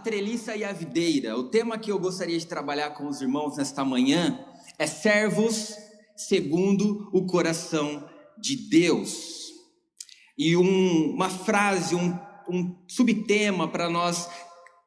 treliça e a videira. O tema que eu gostaria de trabalhar com os irmãos nesta manhã é servos segundo o coração de Deus. E uma frase, um subtema para nós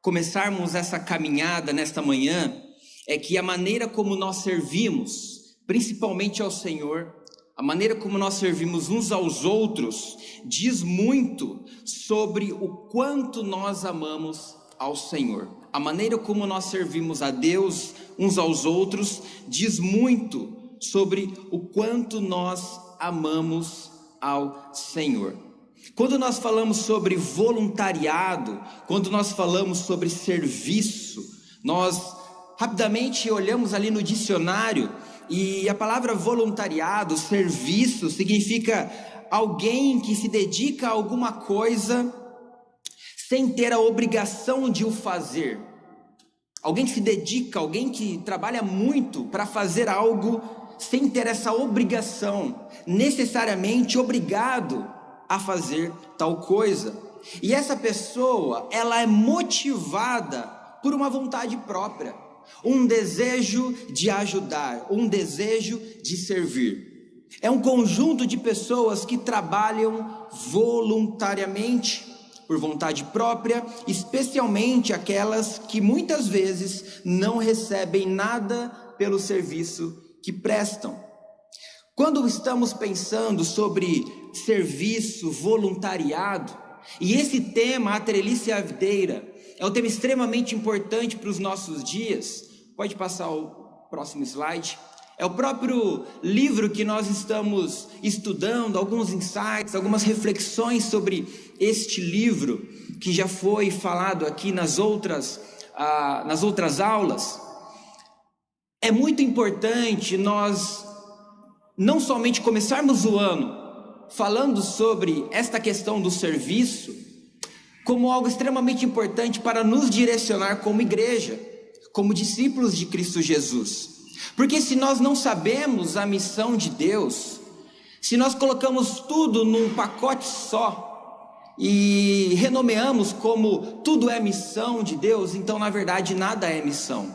começarmos essa caminhada nesta manhã é que a maneira como nós servimos, principalmente ao Senhor, a maneira como nós servimos uns aos outros, diz muito sobre o quanto nós amamos ao Senhor. A maneira como nós servimos a Deus uns aos outros diz muito sobre o quanto nós amamos ao Senhor. Quando nós falamos sobre voluntariado, quando nós falamos sobre serviço, nós rapidamente olhamos ali no dicionário e a palavra voluntariado, serviço, significa alguém que se dedica a alguma coisa sem ter a obrigação de o fazer. Alguém que se dedica, alguém que trabalha muito para fazer algo sem ter essa obrigação, necessariamente obrigado a fazer tal coisa. E essa pessoa, ela é motivada por uma vontade própria, um desejo de ajudar, um desejo de servir. É um conjunto de pessoas que trabalham voluntariamente, por vontade própria, especialmente aquelas que muitas vezes não recebem nada pelo serviço que prestam. Quando estamos pensando sobre serviço, voluntariado, e esse tema, a treliça e a videira, é um tema extremamente importante para os nossos dias. Pode passar o próximo slide. É o próprio livro que nós estamos estudando, alguns insights, algumas reflexões sobre este livro, que já foi falado aqui nas outras aulas. É muito importante nós não somente começarmos o ano falando sobre esta questão do serviço, como algo extremamente importante para nos direcionar como igreja, como discípulos de Cristo Jesus. Porque se nós não sabemos a missão de Deus, se nós colocamos tudo num pacote só e renomeamos como tudo é missão de Deus, então na verdade nada é missão.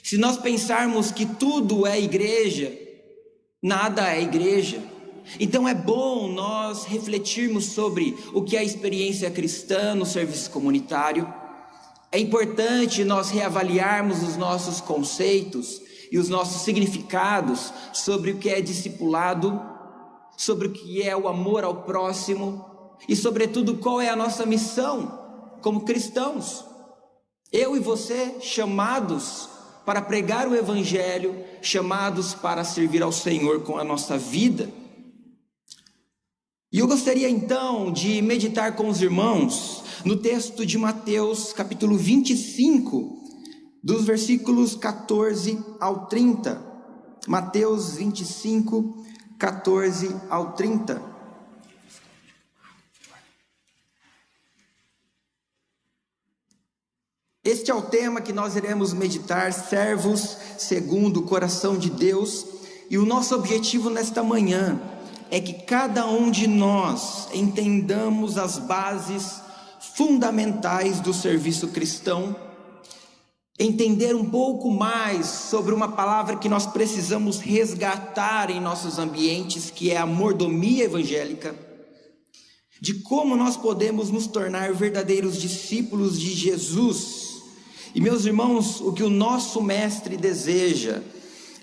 Se nós pensarmos que tudo é igreja, nada é igreja. Então é bom nós refletirmos sobre o que é a experiência cristã no serviço comunitário. É importante nós reavaliarmos os nossos conceitos e os nossos significados sobre o que é discipulado, sobre o que é o amor ao próximo e, sobretudo, qual é a nossa missão como cristãos. Eu e você, chamados para pregar o Evangelho, chamados para servir ao Senhor com a nossa vida. E eu gostaria então de meditar com os irmãos no texto de Mateus, capítulo 25, dos versículos 14 ao 30. Mateus 25, 14 ao 30. Este é o tema que nós iremos meditar, servos segundo o coração de Deus. E o nosso objetivo nesta manhã é que cada um de nós entendamos as bases fundamentais do serviço cristão, entender um pouco mais sobre uma palavra que nós precisamos resgatar em nossos ambientes, que é a mordomia evangélica, de como nós podemos nos tornar verdadeiros discípulos de Jesus. E meus irmãos, o que o nosso mestre deseja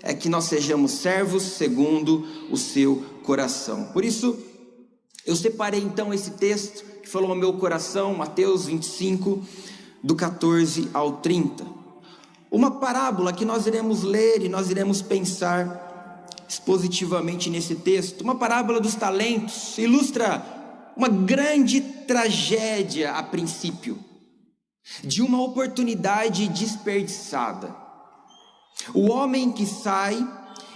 é que nós sejamos servos segundo o seu coração. Por isso, eu separei então esse texto que falou ao meu coração, Mateus 25, do 14 ao 30. Uma parábola que nós iremos ler e nós iremos pensar expositivamente nesse texto. Uma parábola dos talentos ilustra uma grande tragédia a princípio, de uma oportunidade desperdiçada. O homem que sai,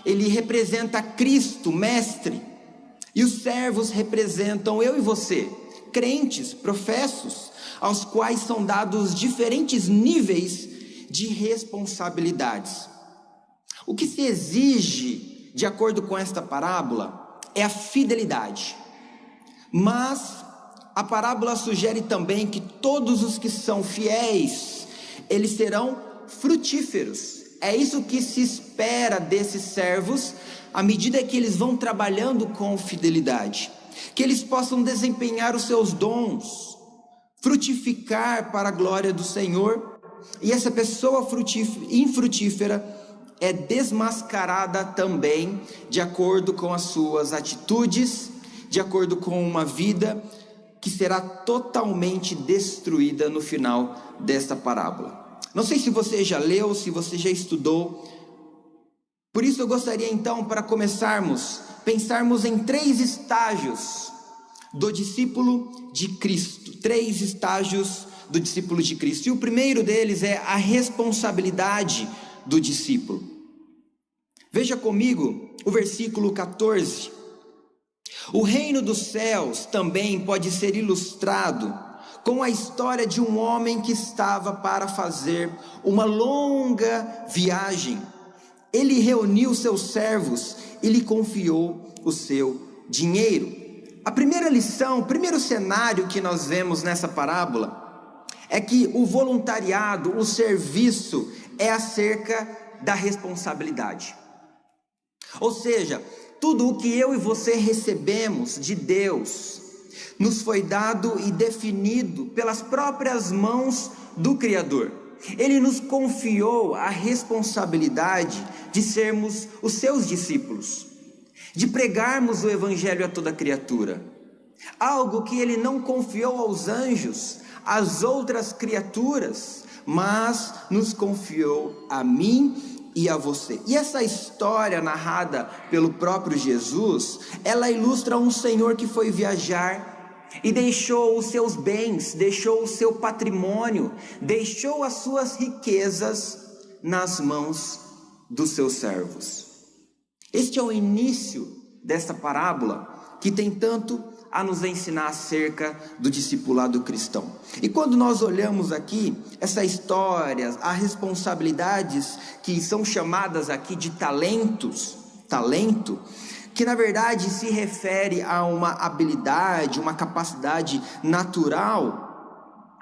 ele representa Cristo, mestre, e os servos representam eu e você, crentes, professos, aos quais são dados diferentes níveis de responsabilidades. O que se exige, de acordo com esta parábola, é a fidelidade, mas a parábola sugere também que todos os que são fiéis, eles serão frutíferos. É isso que se espera desses servos, à medida que eles vão trabalhando com fidelidade, que eles possam desempenhar os seus dons, frutificar para a glória do Senhor, e essa pessoa infrutífera é desmascarada também, de acordo com as suas atitudes, de acordo com uma vida que será totalmente destruída no final desta parábola. Não sei se você já leu, se você já estudou. Por isso eu gostaria então, para começarmos, pensarmos em 3 estágios do discípulo de Cristo. 3 estágios do discípulo de Cristo. E o primeiro deles é a responsabilidade do discípulo. Veja comigo o versículo 14. O reino dos céus também pode ser ilustrado com a história de um homem que estava para fazer uma longa viagem. Ele reuniu seus servos e lhe confiou o seu dinheiro. A primeira lição, o primeiro cenário que nós vemos nessa parábola é que o voluntariado, o serviço, é acerca da responsabilidade. Ou seja, tudo o que eu e você recebemos de Deus nos foi dado e definido pelas próprias mãos do Criador. Ele nos confiou a responsabilidade de sermos os seus discípulos, de pregarmos o Evangelho a toda criatura, algo que Ele não confiou aos anjos, às outras criaturas, mas nos confiou a mim e a você. E essa história narrada pelo próprio Jesus, ela ilustra um Senhor que foi viajar e deixou os seus bens, deixou o seu patrimônio, deixou as suas riquezas nas mãos dos seus servos. Este é o início desta parábola, que tem tanto a nos ensinar acerca do discipulado cristão. E quando nós olhamos aqui essa história, as responsabilidades que são chamadas aqui de talento, que na verdade se refere a uma habilidade, uma capacidade natural,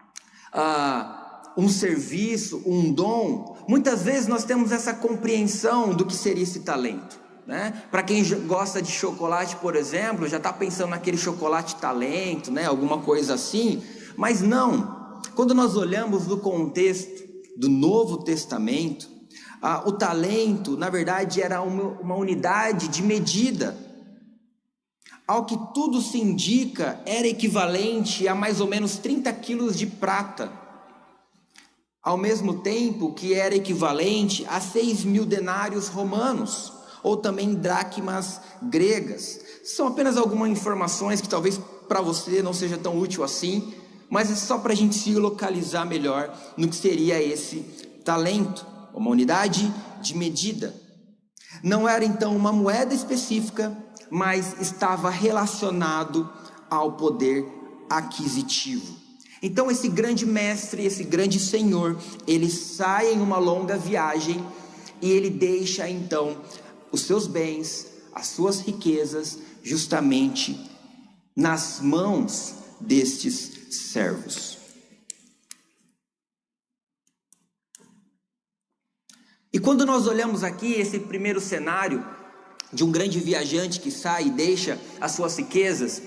um serviço, um dom. Muitas vezes nós temos essa compreensão do que seria esse talento, né? Para quem gosta de chocolate, por exemplo, já está pensando naquele chocolate talento, né? Alguma coisa assim, mas não. Quando nós olhamos no contexto do Novo Testamento, o talento, na verdade, era uma unidade de medida. Ao que tudo se indica, era equivalente a mais ou menos 30 quilos de prata, ao mesmo tempo que era equivalente a 6.000 denários romanos, ou também dracmas gregas. São apenas algumas informações que talvez para você não seja tão útil assim, mas é só para a gente se localizar melhor no que seria esse talento, uma unidade de medida. Não era então uma moeda específica, mas estava relacionado ao poder aquisitivo. Então esse grande mestre, esse grande senhor, ele sai em uma longa viagem e ele deixa então os seus bens, as suas riquezas, justamente nas mãos destes servos. E quando nós olhamos aqui esse primeiro cenário de um grande viajante que sai e deixa as suas riquezas,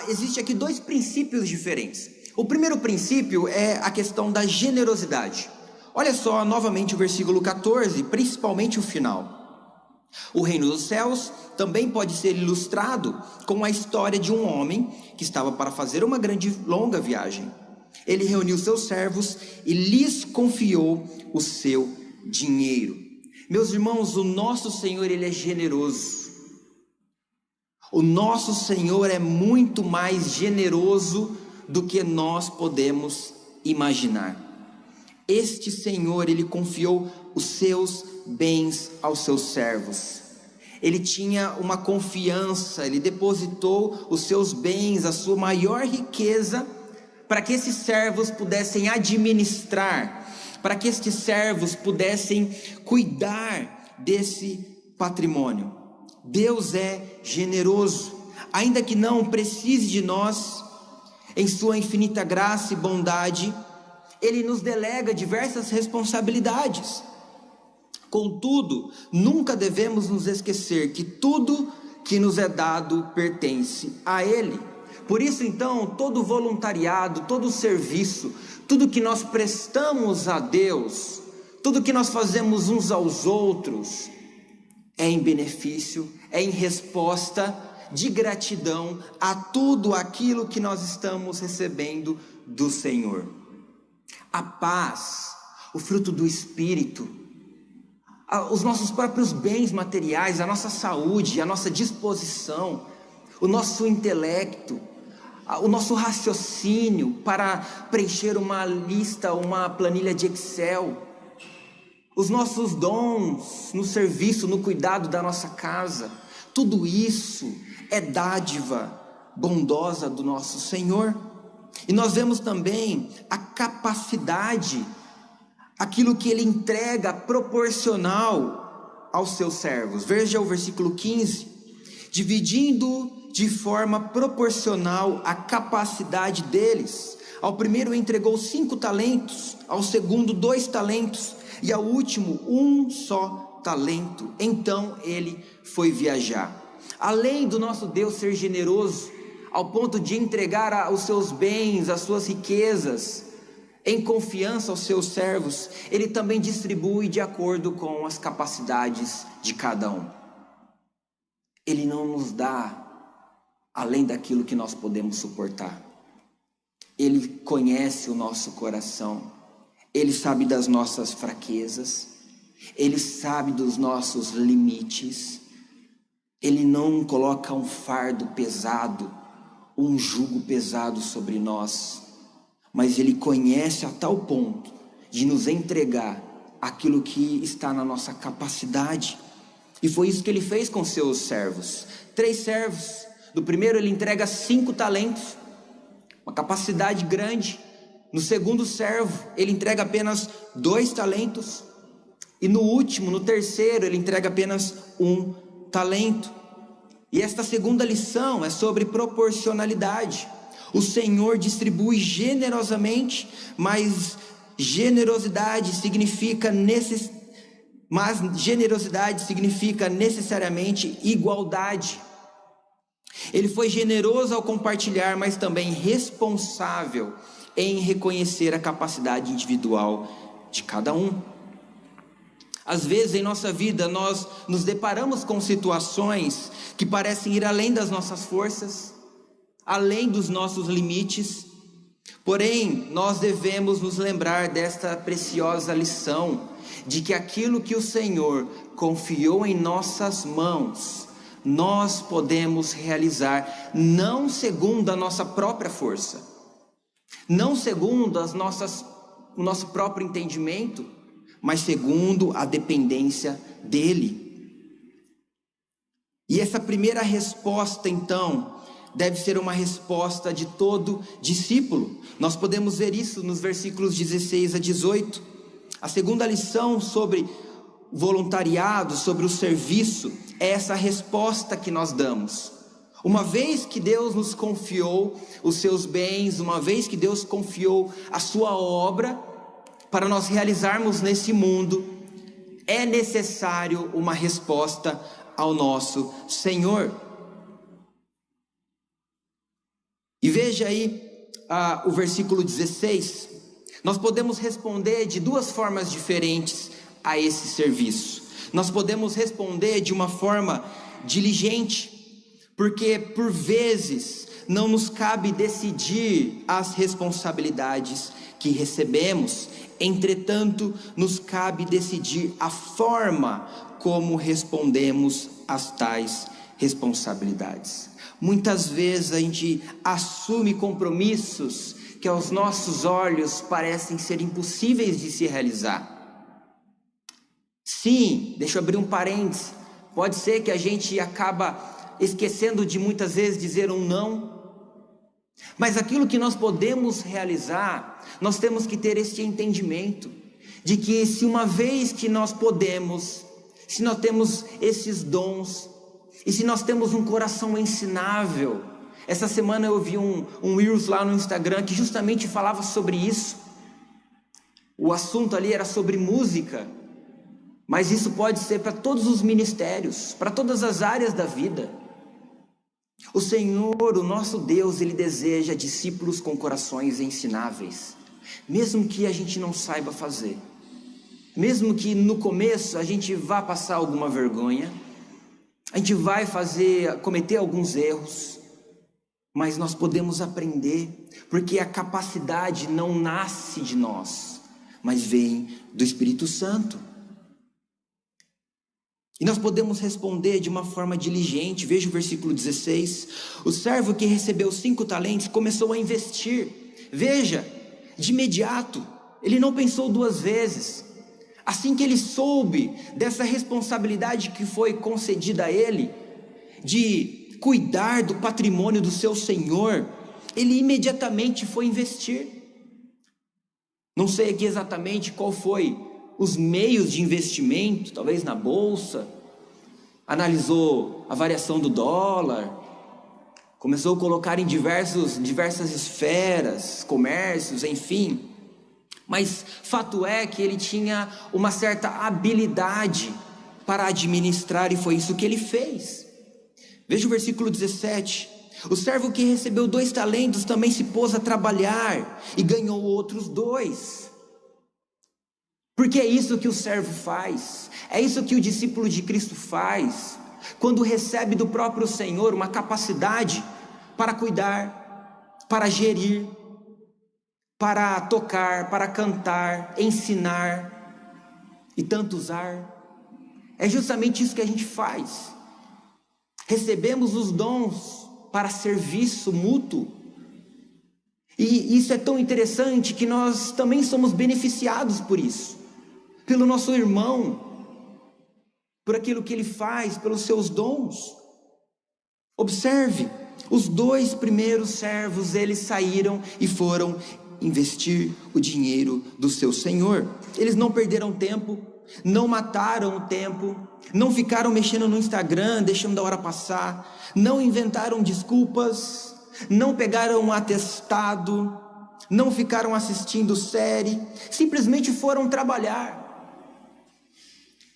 existe aqui 2 princípios diferentes. O primeiro princípio é a questão da generosidade. Olha só novamente o versículo 14, principalmente o final. O reino dos céus também pode ser ilustrado com a história de um homem que estava para fazer uma longa viagem. Ele reuniu seus servos e lhes confiou o seu dinheiro. Meus irmãos, o nosso Senhor, Ele é generoso. O nosso Senhor é muito mais generoso do que nós podemos imaginar. Este Senhor, Ele confiou os seus bens aos seus servos. Ele tinha uma confiança, Ele depositou os seus bens, a sua maior riqueza, para que esses servos pudessem administrar, para que estes servos pudessem cuidar desse patrimônio. Deus é generoso, ainda que não precise de nós, em sua infinita graça e bondade, Ele nos delega diversas responsabilidades. Contudo, nunca devemos nos esquecer que tudo que nos é dado pertence a Ele. Por isso, então, todo voluntariado, todo serviço, tudo que nós prestamos a Deus, tudo que nós fazemos uns aos outros, é em benefício, é em resposta de gratidão a tudo aquilo que nós estamos recebendo do Senhor. A paz, o fruto do Espírito, os nossos próprios bens materiais, a nossa saúde, a nossa disposição, o nosso intelecto, o nosso raciocínio para preencher uma lista, uma planilha de Excel, os nossos dons no serviço, no cuidado da nossa casa, tudo isso é dádiva bondosa do nosso Senhor. E nós vemos também a capacidade, aquilo que Ele entrega proporcional aos seus servos. Veja o versículo 15: dividindo de forma proporcional a capacidade deles. Ao primeiro entregou 5 talentos, ao segundo 2 talentos, e ao último 1 só talento. Então ele foi viajar. Além do nosso Deus ser generoso, ao ponto de entregar os seus bens, as suas riquezas, em confiança aos seus servos, Ele também distribui de acordo com as capacidades de cada um. Ele não nos dá além daquilo que nós podemos suportar. Ele conhece o nosso coração, Ele sabe das nossas fraquezas, Ele sabe dos nossos limites. Ele não coloca um fardo pesado, um jugo pesado sobre nós, mas Ele conhece a tal ponto de nos entregar aquilo que está na nossa capacidade. E foi isso que Ele fez com seus servos. 3 servos. Do primeiro Ele entrega 5 talentos, uma capacidade grande. No segundo servo Ele entrega apenas 2 talentos. E no último, no terceiro, Ele entrega apenas 1 talento. E esta segunda lição é sobre proporcionalidade. O Senhor distribui generosamente, mas generosidade significa necessariamente igualdade. Ele foi generoso ao compartilhar, mas também responsável em reconhecer a capacidade individual de cada um. Às vezes em nossa vida nós nos deparamos com situações que parecem ir além das nossas forças, além dos nossos limites. Porém, nós devemos nos lembrar desta preciosa lição, de que aquilo que o Senhor confiou em nossas mãos, nós podemos realizar, não segundo a nossa própria força, não segundo o nosso próprio entendimento, mas segundo a dependência dEle. E essa primeira resposta, então, deve ser uma resposta de todo discípulo. Nós podemos ver isso nos versículos 16 a 18. A segunda lição sobre voluntariado, sobre o serviço, é essa resposta que nós damos. Uma vez que Deus nos confiou os seus bens, uma vez que Deus confiou a sua obra para nós realizarmos nesse mundo, é necessário uma resposta ao nosso Senhor. E veja aí o versículo 16. Nós podemos responder de 2 formas diferentes a esse serviço. Nós podemos responder de uma forma diligente, porque por vezes não nos cabe decidir as responsabilidades que recebemos. Entretanto, nos cabe decidir a forma como respondemos às tais responsabilidades. Muitas vezes a gente assume compromissos que aos nossos olhos parecem ser impossíveis de se realizar. Sim, deixa eu abrir um parênteses, pode ser que a gente acaba esquecendo de muitas vezes dizer um não, mas aquilo que nós podemos realizar, nós temos que ter este entendimento, de que se uma vez que nós podemos, se nós temos esses dons, e se nós temos um coração ensinável, Essa semana eu vi um Reels lá no Instagram que justamente falava sobre isso. O assunto ali era sobre música, mas isso pode ser para todos os ministérios, para todas as áreas da vida. O Senhor, o nosso Deus, Ele deseja discípulos com corações ensináveis, mesmo que a gente não saiba fazer, mesmo que no começo a gente vá passar alguma vergonha, a gente vai cometer alguns erros, mas nós podemos aprender, porque a capacidade não nasce de nós, mas vem do Espírito Santo. E nós podemos responder de uma forma diligente. Veja o versículo 16. O servo que recebeu 5 talentos começou a investir. Veja, de imediato, ele não pensou 2 vezes. Assim que ele soube dessa responsabilidade que foi concedida a ele, de cuidar do patrimônio do seu senhor, ele imediatamente foi investir. Não sei aqui exatamente qual foi os meios de investimento, talvez na bolsa, analisou a variação do dólar, começou a colocar em diversas esferas, comércios, enfim. Mas fato é que ele tinha uma certa habilidade para administrar e foi isso que ele fez. Veja o versículo 17. O servo que recebeu 2 talentos também se pôs a trabalhar e ganhou outros 2. Porque é isso que o servo faz, é isso que o discípulo de Cristo faz, quando recebe do próprio Senhor uma capacidade para cuidar, para gerir, para tocar, para cantar, ensinar e tanto usar. É justamente isso que a gente faz. Recebemos os dons para serviço mútuo. E isso é tão interessante que nós também somos beneficiados por isso, pelo nosso irmão, por aquilo que ele faz, pelos seus dons. Observe, os 2 primeiros servos, eles saíram e foram investir o dinheiro do seu senhor. Eles não perderam tempo, não mataram o tempo, não ficaram mexendo no Instagram, deixando a hora passar, não inventaram desculpas, não pegaram um atestado, não ficaram assistindo série, simplesmente foram trabalhar.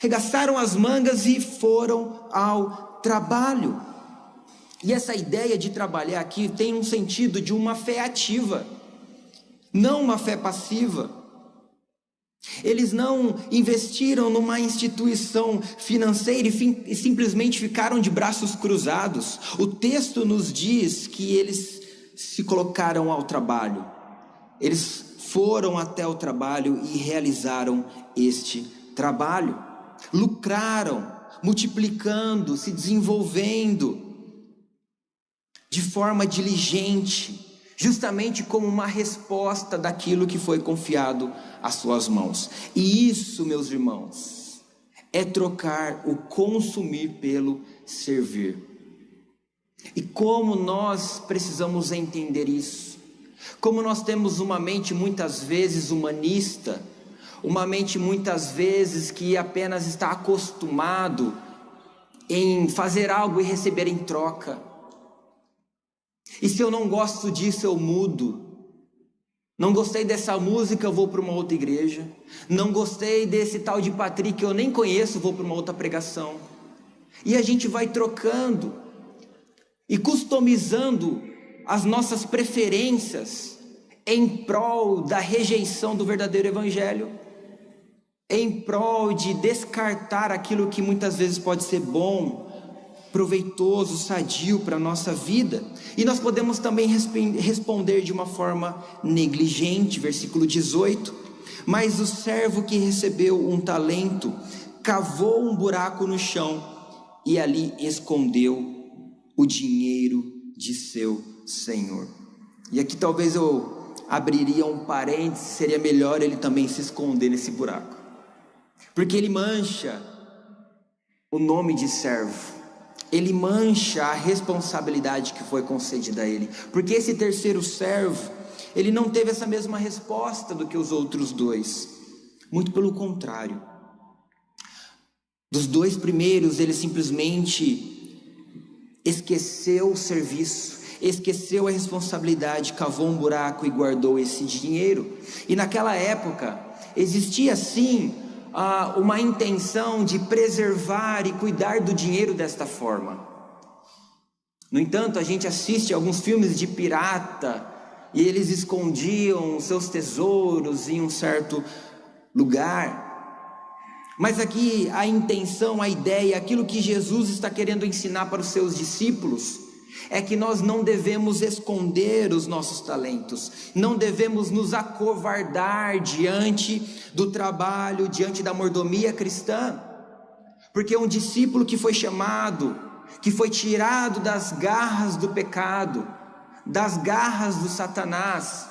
Regaçaram as mangas e foram ao trabalho. E essa ideia de trabalhar aqui tem um sentido de uma fé ativa, não uma fé passiva. Eles não investiram numa instituição financeira e simplesmente ficaram de braços cruzados. O texto nos diz que eles se colocaram ao trabalho. Eles foram até o trabalho e realizaram este trabalho. Lucraram, multiplicando, se desenvolvendo de forma diligente, justamente como uma resposta daquilo que foi confiado às suas mãos. E isso, meus irmãos, é trocar o consumir pelo servir. E como nós precisamos entender isso? Como nós temos uma mente muitas vezes humanista, uma mente muitas vezes que apenas está acostumado em fazer algo e receber em troca. E se eu não gosto disso, eu mudo. Não gostei dessa música, eu vou para uma outra igreja. Não gostei desse tal de Patrick, eu nem conheço, vou para uma outra pregação. E a gente vai trocando e customizando as nossas preferências em prol da rejeição do verdadeiro evangelho, em prol de descartar aquilo que muitas vezes pode ser bom, proveitoso, sadio para a nossa vida. E nós podemos também responder de uma forma negligente. Versículo 18: mas o servo que recebeu um talento cavou um buraco no chão e ali escondeu o dinheiro de seu senhor. E aqui talvez eu abriria um parênteses, seria melhor ele também se esconder nesse buraco, porque ele mancha o nome de servo, ele mancha a responsabilidade que foi concedida a ele, porque esse terceiro servo, ele não teve essa mesma resposta do que os outros 2, muito pelo contrário. Dos 2 primeiros, ele simplesmente esqueceu o serviço, esqueceu a responsabilidade, cavou um buraco e guardou esse dinheiro. E naquela época existia sim uma intenção de preservar e cuidar do dinheiro desta forma. No entanto, a gente assiste alguns filmes de pirata e eles escondiam seus tesouros em um certo lugar. Mas aqui a intenção, a ideia, aquilo que Jesus está querendo ensinar para os seus discípulos é que nós não devemos esconder os nossos talentos, não devemos nos acovardar diante do trabalho, diante da mordomia cristã, porque um discípulo que foi chamado, que foi tirado das garras do pecado, das garras do Satanás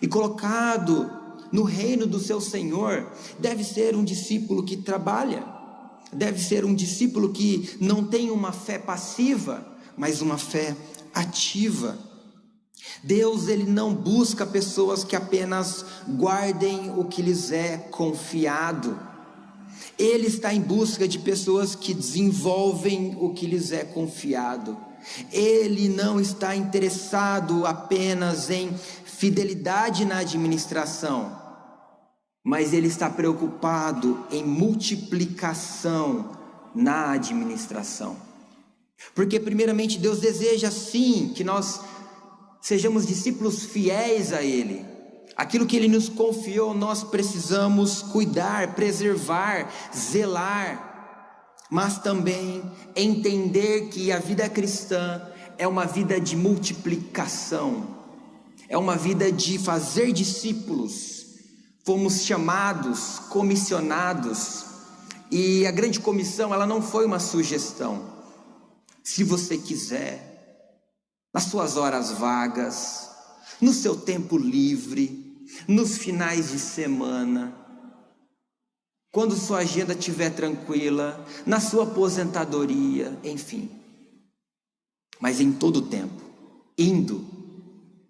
e colocado no reino do seu Senhor, deve ser um discípulo que trabalha, deve ser um discípulo que não tem uma fé passiva, mas uma fé ativa. Deus, ele não busca pessoas que apenas guardem o que lhes é confiado. Ele está em busca de pessoas que desenvolvem o que lhes é confiado. Ele não está interessado apenas em fidelidade na administração, mas ele está preocupado em multiplicação na administração. Porque primeiramente Deus deseja sim que nós sejamos discípulos fiéis a Ele. Aquilo que Ele nos confiou, nós precisamos cuidar, preservar, zelar, mas também entender que a vida cristã é uma vida de multiplicação, é uma vida de fazer discípulos. Fomos chamados, comissionados, e a grande comissão, ela não foi uma sugestão. Se você quiser, nas suas horas vagas, no seu tempo livre, nos finais de semana, quando sua agenda estiver tranquila, na sua aposentadoria, enfim, mas em todo o tempo,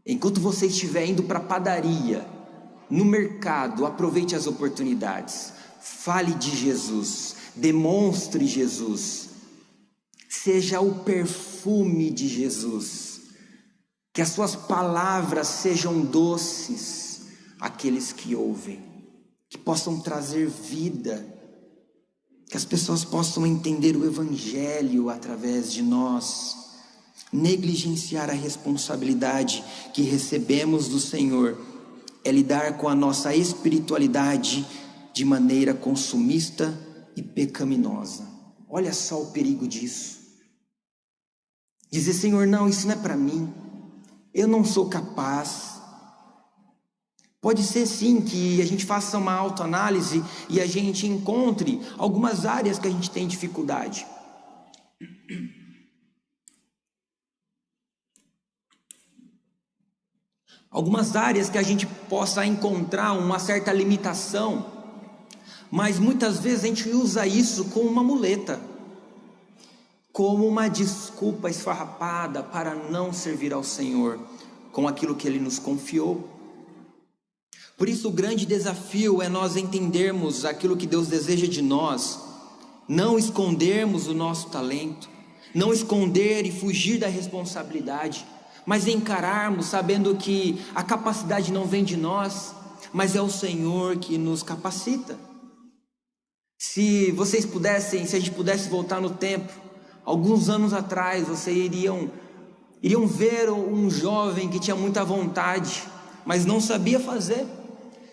enquanto você estiver indo para a padaria, no mercado, aproveite as oportunidades, fale de Jesus, demonstre Jesus, seja o perfume de Jesus, que as suas palavras sejam doces àqueles que ouvem, que possam trazer vida, que as pessoas possam entender o Evangelho através de nós. Negligenciar a responsabilidade que recebemos do Senhor é lidar com a nossa espiritualidade de maneira consumista e pecaminosa. Olha só o perigo disso. Dizer, Senhor, não, isso não é para mim, eu não sou capaz. Pode ser sim que a gente faça uma autoanálise e a gente encontre algumas áreas que a gente tem dificuldade. Algumas áreas que a gente possa encontrar uma certa limitação, mas muitas vezes a gente usa isso como uma muleta, como uma desculpa esfarrapada para não servir ao Senhor com aquilo que Ele nos confiou. Por isso o grande desafio é nós entendermos aquilo que Deus deseja de nós, não escondermos o nosso talento, não esconder e fugir da responsabilidade, mas encararmos sabendo que a capacidade não vem de nós, mas é o Senhor que nos capacita. Se a gente pudesse voltar no tempo, alguns anos atrás, vocês iriam ver um jovem que tinha muita vontade, mas não sabia fazer,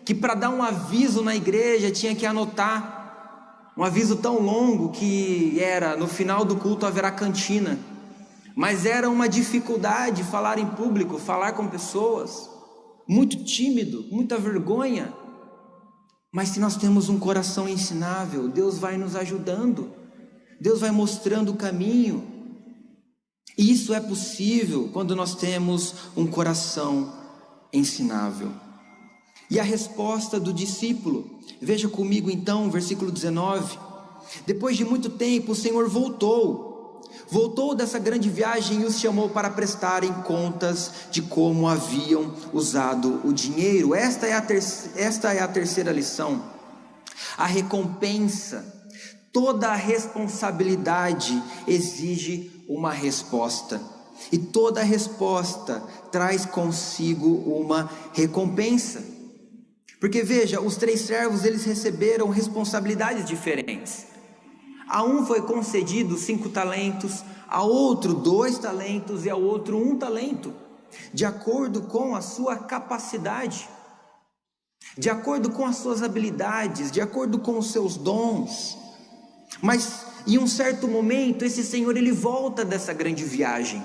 que para dar um aviso na igreja tinha que anotar, um aviso tão longo que era, no final do culto haverá cantina, mas era uma dificuldade falar em público, falar com pessoas, muito tímido, muita vergonha. Mas se nós temos um coração ensinável, Deus vai nos ajudando, Deus vai mostrando o caminho. E isso é possível quando nós temos um coração ensinável. E a resposta do discípulo, veja comigo então, versículo 19. Depois de muito tempo o Senhor voltou dessa grande viagem e os chamou para prestarem contas de como haviam usado o dinheiro. Esta é a terceira lição. A recompensa, toda a responsabilidade exige uma resposta. E toda resposta traz consigo uma recompensa. Porque veja, os 3 servos, eles receberam responsabilidades diferentes. A um foi concedido 5 talentos, a outro 2 talentos e a outro 1 talento, de acordo com a sua capacidade, de acordo com as suas habilidades, de acordo com os seus dons. Mas em um certo momento, esse senhor, ele volta dessa grande viagem,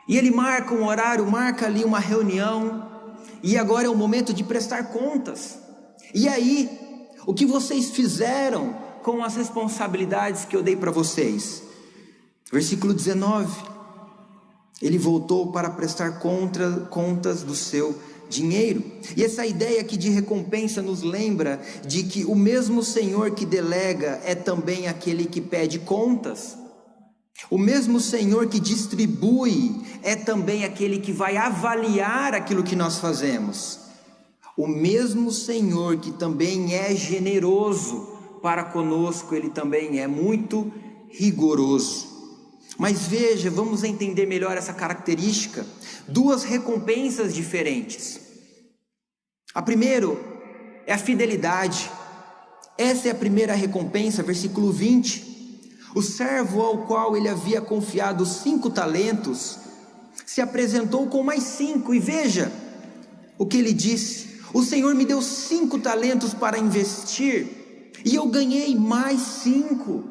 e ele marca um horário, marca ali uma reunião, e agora é o momento de prestar contas. E aí, o que vocês fizeram com as responsabilidades que eu dei para vocês? Versículo 19, ele voltou para prestar contas do seu dinheiro. E essa ideia aqui de recompensa nos lembra de que o mesmo Senhor que delega é também aquele que pede contas. O mesmo Senhor que distribui é também aquele que vai avaliar aquilo que nós fazemos. O mesmo Senhor que também é generoso para conosco, ele também é muito rigoroso. Mas veja, vamos entender melhor essa característica. 2 recompensas diferentes. A primeira é a fidelidade. Essa é a primeira recompensa, versículo 20. O servo ao qual ele havia confiado 5 talentos, se apresentou com mais 5, e veja o que ele disse: o Senhor me deu 5 talentos para investir, e eu ganhei mais 5.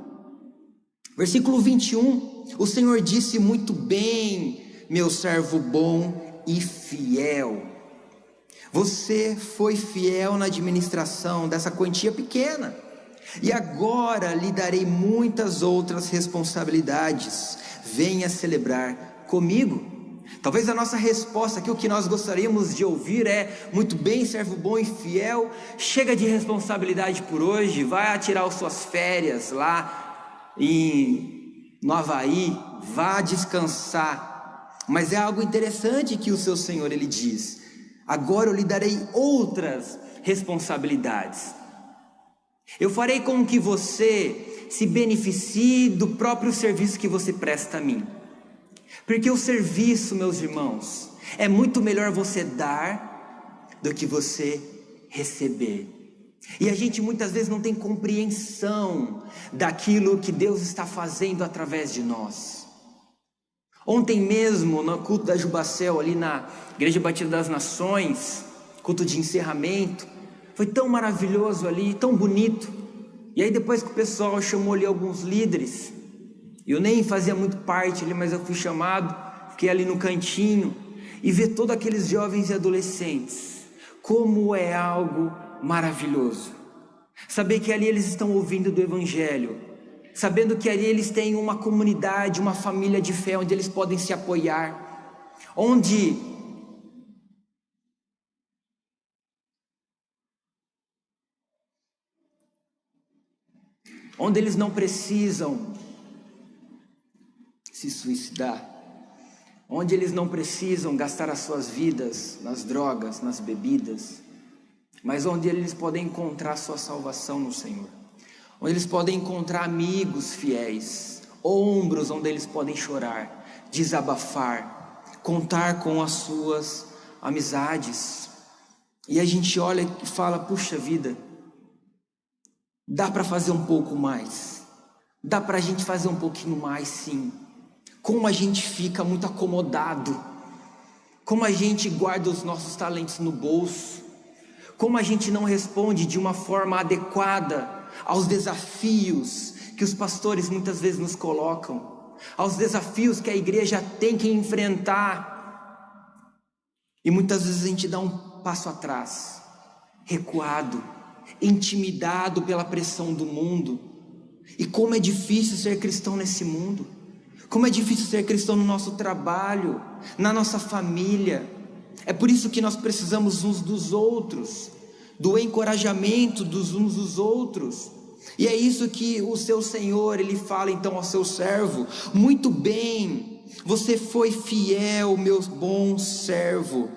Versículo 21, o Senhor disse: muito bem, meu servo bom e fiel. Você foi fiel na administração dessa quantia pequena, e agora lhe darei muitas outras responsabilidades. Venha celebrar comigo. Talvez a nossa resposta aqui, o que nós gostaríamos de ouvir é: muito bem, servo bom e fiel, chega de responsabilidade por hoje, vai tirar as suas férias lá no Havaí, vá descansar. Mas é algo interessante que o seu Senhor, ele diz: agora eu lhe darei outras responsabilidades. Eu farei com que você se beneficie do próprio serviço que você presta a mim. Porque o serviço, meus irmãos, é muito melhor você dar do que você receber. E a gente muitas vezes não tem compreensão daquilo que Deus está fazendo através de nós. Ontem mesmo, no culto da Jubacel, ali na Igreja Batista das Nações, culto de encerramento, foi tão maravilhoso ali, tão bonito. E aí depois que o pessoal chamou ali alguns líderes, eu nem fazia muito parte ali, mas eu fui chamado, fiquei ali no cantinho, e ver todos aqueles jovens e adolescentes, como é algo maravilhoso. Saber que ali eles estão ouvindo do Evangelho, sabendo que ali eles têm uma comunidade, uma família de fé, onde eles podem se apoiar, onde eles não precisam se suicidar, onde eles não precisam gastar as suas vidas nas drogas, nas bebidas, mas onde eles podem encontrar sua salvação no Senhor, onde eles podem encontrar amigos fiéis, ombros onde eles podem chorar, desabafar, contar com as suas amizades. E a gente olha e fala: puxa vida, dá para fazer um pouco mais, dá para a gente fazer um pouquinho mais, sim. Como a gente fica muito acomodado, como a gente guarda os nossos talentos no bolso, como a gente não responde de uma forma adequada aos desafios que os pastores muitas vezes nos colocam, aos desafios que a igreja tem que enfrentar, e muitas vezes a gente dá um passo atrás, recuado, intimidado pela pressão do mundo. E como é difícil ser cristão nesse mundo, como é difícil ser cristão no nosso trabalho, na nossa família. É por isso que nós precisamos uns dos outros, do encorajamento dos uns dos outros. E é isso que o seu Senhor, ele fala então ao seu servo: muito bem, você foi fiel, meu bom servo.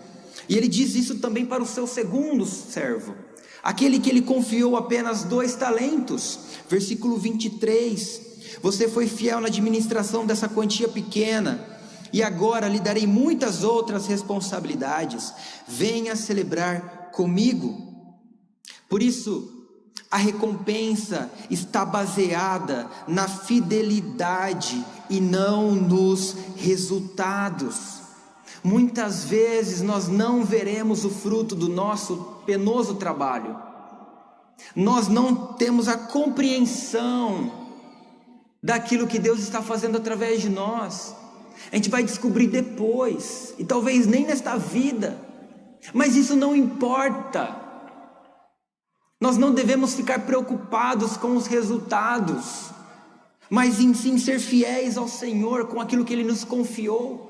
E ele diz isso também para o seu segundo servo, aquele que ele confiou apenas 2 talentos. Versículo 23, você foi fiel na administração dessa quantia pequena, e agora lhe darei muitas outras responsabilidades. Venha celebrar comigo. Por isso, a recompensa está baseada na fidelidade e não nos resultados. Muitas vezes nós não veremos o fruto do nosso penoso trabalho. Nós não temos a compreensão daquilo que Deus está fazendo através de nós. A gente vai descobrir depois, e talvez nem nesta vida, mas isso não importa. Nós não devemos ficar preocupados com os resultados, mas em sim ser fiéis ao Senhor com aquilo que Ele nos confiou.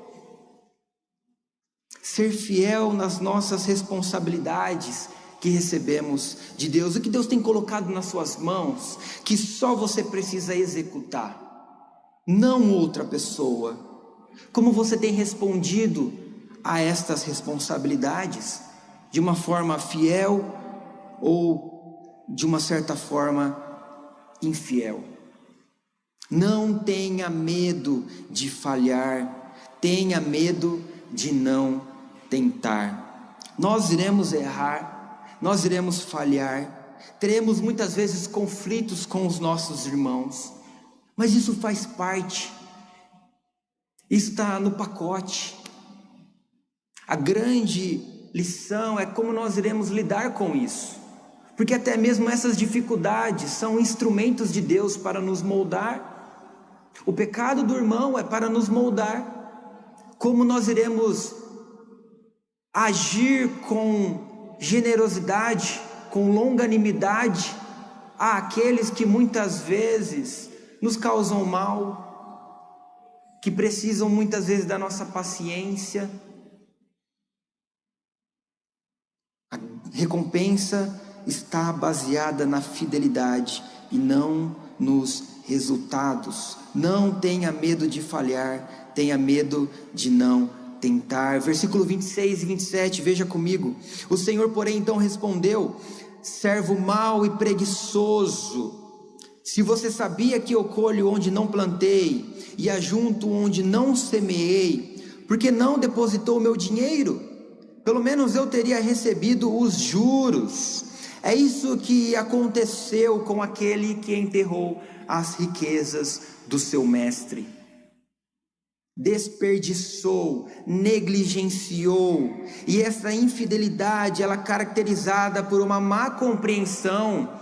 Ser fiel nas nossas responsabilidades que recebemos de Deus, o que Deus tem colocado nas suas mãos, que só você precisa executar, não outra pessoa. Como você tem respondido a estas responsabilidades? De uma forma fiel ou de uma certa forma infiel? Não tenha medo de falhar, tenha medo de não tentar. Nós iremos errar, nós iremos falhar, teremos muitas vezes conflitos com os nossos irmãos, mas isso faz parte, isso está no pacote. A grande lição é como nós iremos lidar com isso, porque até mesmo essas dificuldades são instrumentos de Deus para nos moldar. O pecado do irmão é para nos moldar. Como nós iremos agir com generosidade, com longanimidade àqueles que muitas vezes nos causam mal, que precisam muitas vezes da nossa paciência. A recompensa está baseada na fidelidade e não nos resultados. Não tenha medo de falhar, tenha medo de não tentar. Versículo 26 e 27, veja comigo. O Senhor, porém, então respondeu: servo mau e preguiçoso, se você sabia que eu colho onde não plantei e ajunto onde não semeei, por que não depositou o meu dinheiro? Pelo menos eu teria recebido os juros. É isso que aconteceu com aquele que enterrou as riquezas do seu mestre. Desperdiçou, negligenciou, e essa infidelidade ela é caracterizada por uma má compreensão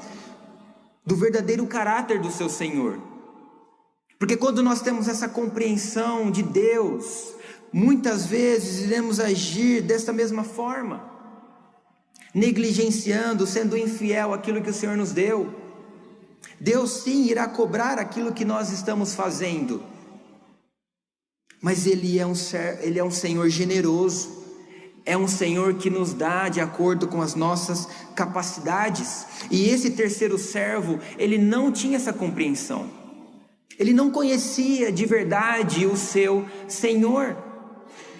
do verdadeiro caráter do seu Senhor. Porque quando nós temos essa compreensão de Deus, muitas vezes iremos agir dessa mesma forma, negligenciando, sendo infiel àquilo que o Senhor nos deu. Deus sim irá cobrar aquilo que nós estamos fazendo, mas Ele é um Senhor generoso, é um Senhor que nos dá de acordo com as nossas capacidades. E esse terceiro servo, ele não tinha essa compreensão, ele não conhecia de verdade o seu Senhor,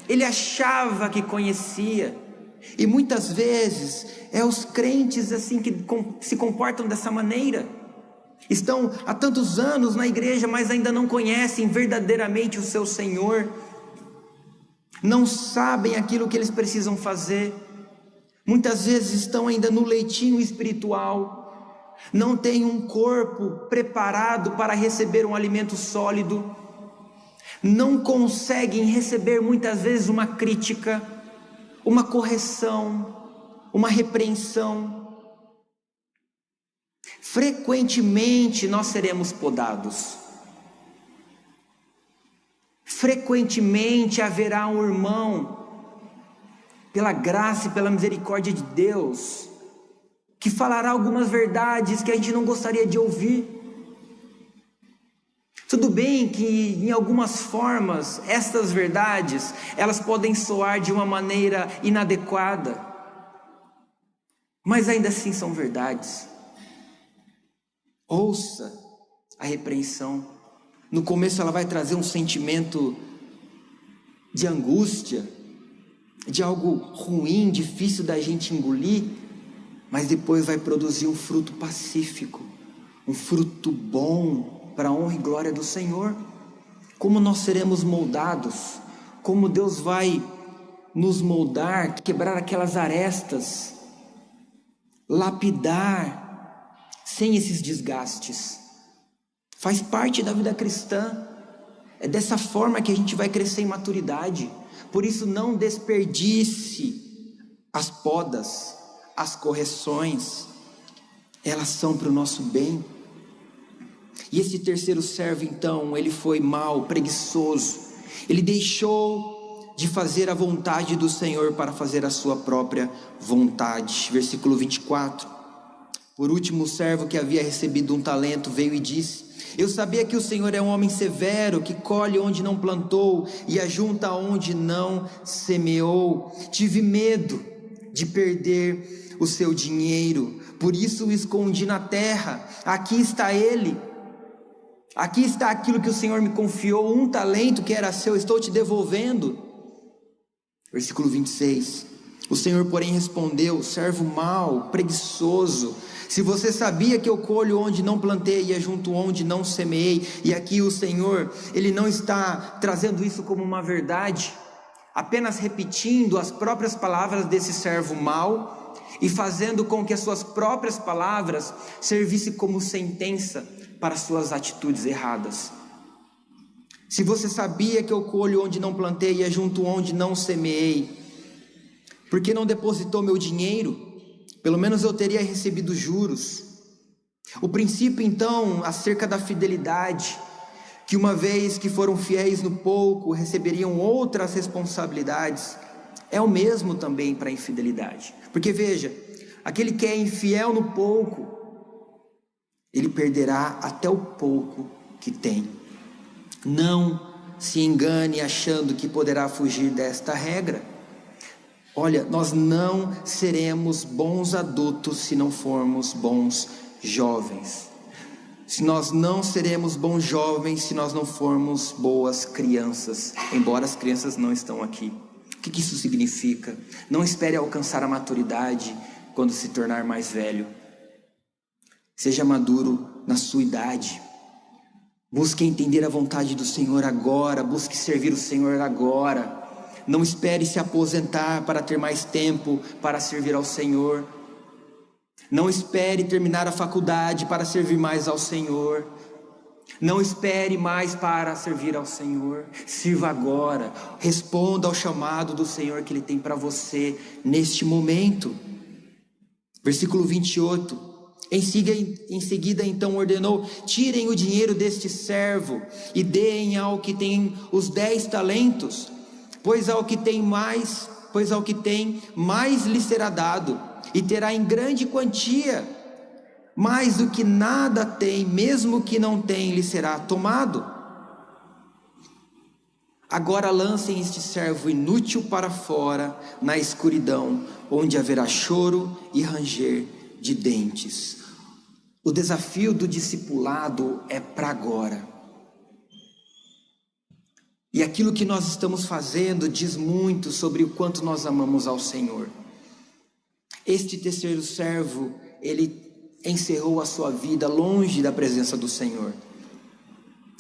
ele achava que conhecia. E muitas vezes os crentes assim que se comportam dessa maneira. Estão há tantos anos na igreja, mas ainda não conhecem verdadeiramente o seu Senhor, não sabem aquilo que eles precisam fazer. Muitas vezes estão ainda no leitinho espiritual, não têm um corpo preparado para receber um alimento sólido, não conseguem receber muitas vezes uma crítica, uma correção, uma repreensão. Frequentemente nós seremos podados, frequentemente haverá um irmão, pela graça e pela misericórdia de Deus, que falará algumas verdades que a gente não gostaria de ouvir. Tudo bem que em algumas formas estas verdades elas podem soar de uma maneira inadequada, mas ainda assim são verdades. Ouça a repreensão. No começo ela vai trazer um sentimento de angústia, de algo ruim, difícil da gente engolir, mas depois vai produzir um fruto pacífico, um fruto bom para a honra e glória do Senhor. Como nós seremos moldados, como Deus vai nos moldar, quebrar aquelas arestas, lapidar, sem esses desgastes. Faz parte da vida cristã. É dessa forma que a gente vai crescer em maturidade. Por isso, não desperdice as podas, as correções. Elas são para o nosso bem. E esse terceiro servo, então, ele foi mau, preguiçoso. Ele deixou de fazer a vontade do Senhor para fazer a sua própria vontade. Versículo 24. Por último, o servo que havia recebido um talento veio e disse: eu sabia que o Senhor é um homem severo, que colhe onde não plantou e ajunta onde não semeou. Tive medo de perder o seu dinheiro, por isso o escondi na terra. Aqui está ele. Aqui está aquilo que o Senhor me confiou, um talento que era seu, estou te devolvendo. Versículo 26. O Senhor, porém, respondeu: servo mau, preguiçoso, se você sabia que eu colho onde não plantei e ajunto onde não semeei. E aqui o Senhor, Ele não está trazendo isso como uma verdade, apenas repetindo as próprias palavras desse servo mau e fazendo com que as suas próprias palavras servissem como sentença para suas atitudes erradas. Se você sabia que eu colho onde não plantei e ajunto onde não semeei, por que não depositou meu dinheiro? Pelo menos eu teria recebido juros. O princípio, então, acerca da fidelidade, que uma vez que foram fiéis no pouco, receberiam outras responsabilidades, é o mesmo também para a infidelidade. Porque veja, aquele que é infiel no pouco, ele perderá até o pouco que tem. Não se engane achando que poderá fugir desta regra. Olha, nós não seremos bons adultos se não formos bons jovens. Nós não seremos bons jovens se nós não formos boas crianças, embora as crianças não estão aqui. O que isso significa? Não espere alcançar a maturidade quando se tornar mais velho. Seja maduro na sua idade. Busque entender a vontade do Senhor agora, busque servir o Senhor agora. Não espere se aposentar para ter mais tempo para servir ao Senhor. Não espere terminar a faculdade para servir mais ao Senhor. Não espere mais para servir ao Senhor. Sirva agora. Responda ao chamado do Senhor que Ele tem para você neste momento. Versículo 28. Em seguida então ordenou: tirem o dinheiro deste servo e deem ao que tem os 10 talentos. Pois ao que tem mais lhe será dado, e terá em grande quantia. Mais do que nada tem, mesmo que não tem, lhe será tomado. Agora lancem este servo inútil para fora, na escuridão, onde haverá choro e ranger de dentes. O desafio do discipulado é para agora. E aquilo que nós estamos fazendo diz muito sobre o quanto nós amamos ao Senhor. Este terceiro servo, ele encerrou a sua vida longe da presença do Senhor.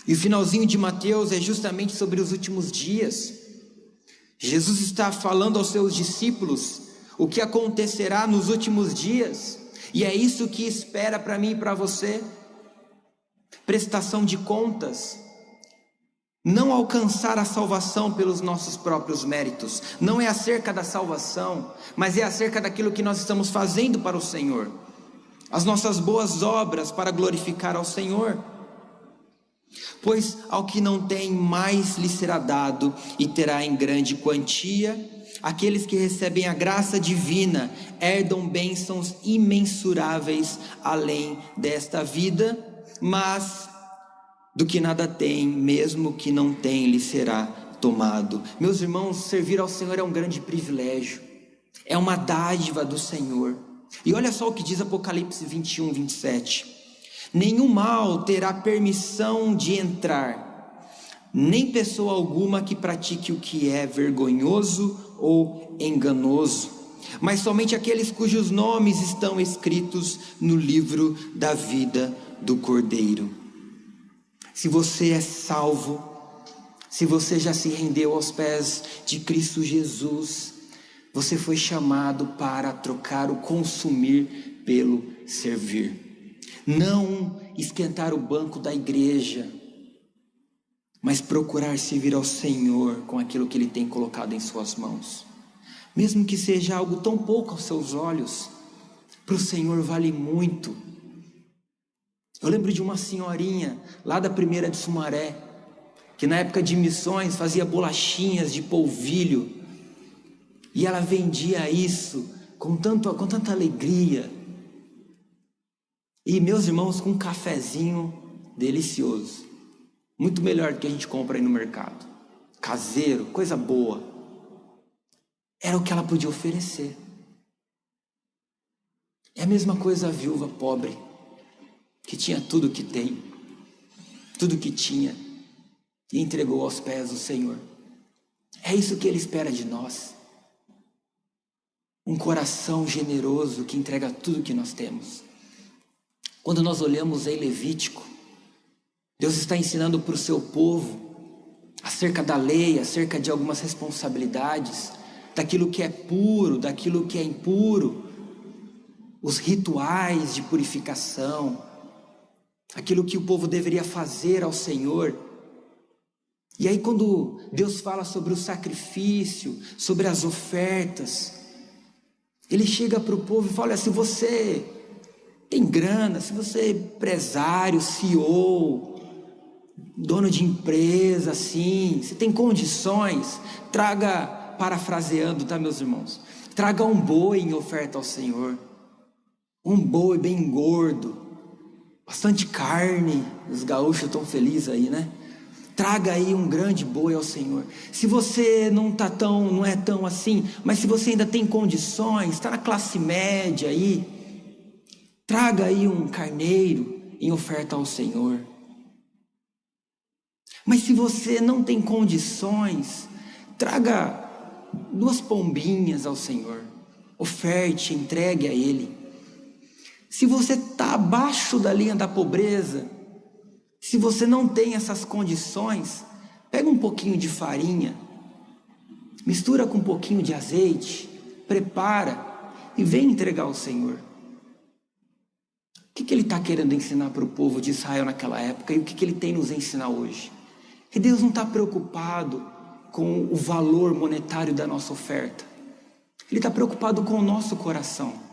E o finalzinho de Mateus é justamente sobre os últimos dias. Jesus está falando aos seus discípulos o que acontecerá nos últimos dias. E é isso que espera para mim e para você. Prestação de contas. Não alcançar a salvação pelos nossos próprios méritos. Não é acerca da salvação, mas é acerca daquilo que nós estamos fazendo para o Senhor. As nossas boas obras para glorificar ao Senhor. Pois ao que não tem, mais lhe será dado, e terá em grande quantia. Aqueles que recebem a graça divina herdam bênçãos imensuráveis além desta vida, mas do que nada tem, mesmo que não tem, lhe será tomado. Meus irmãos, servir ao Senhor é um grande privilégio, é uma dádiva do Senhor. E olha só o que diz Apocalipse 21, 27. Nenhum mal terá permissão de entrar, nem pessoa alguma que pratique o que é vergonhoso ou enganoso, mas somente aqueles cujos nomes estão escritos no livro da vida do Cordeiro. Se você é salvo, se você já se rendeu aos pés de Cristo Jesus, você foi chamado para trocar o consumir pelo servir. Não esquentar o banco da igreja, mas procurar servir ao Senhor com aquilo que Ele tem colocado em suas mãos. Mesmo que seja algo tão pouco aos seus olhos, para o Senhor vale muito. Eu lembro de uma senhorinha lá da Primeira de Sumaré, que na época de missões fazia bolachinhas de polvilho, e ela vendia isso com tanta alegria. E meus irmãos, com um cafezinho delicioso, muito melhor do que a gente compra aí no mercado, caseiro, coisa boa. Era o que ela podia oferecer. É a mesma coisa a viúva pobre, que tinha tudo que tem, tudo que tinha, e entregou aos pés do Senhor. É isso que Ele espera de nós. Um coração generoso que entrega tudo que nós temos. Quando nós olhamos em Levítico, Deus está ensinando para o seu povo acerca da lei, acerca de algumas responsabilidades, daquilo que é puro, daquilo que é impuro, os rituais de purificação, aquilo que o povo deveria fazer ao Senhor. E aí quando Deus fala sobre o sacrifício, sobre as ofertas, Ele chega para o povo e fala: olha, se você tem grana, se você é empresário, CEO, dono de empresa, assim, se tem condições, traga, parafraseando, tá, meus irmãos? Traga um boi em oferta ao Senhor. Um boi bem gordo, bastante carne. Os gaúchos estão felizes aí, né? Traga aí um grande boi ao Senhor. Se você não é tão assim, mas se você ainda tem condições, está na classe média aí, traga aí um carneiro em oferta ao Senhor. Mas se você não tem condições, traga 2 pombinhas ao Senhor. Oferte, entregue a Ele. Se você está abaixo da linha da pobreza, se você não tem essas condições, pega um pouquinho de farinha, mistura com um pouquinho de azeite, prepara e vem entregar ao Senhor. O que Ele está querendo ensinar para o povo de Israel naquela época e o que Ele tem nos ensinar hoje? Que Deus não está preocupado com o valor monetário da nossa oferta. Ele está preocupado com o nosso coração.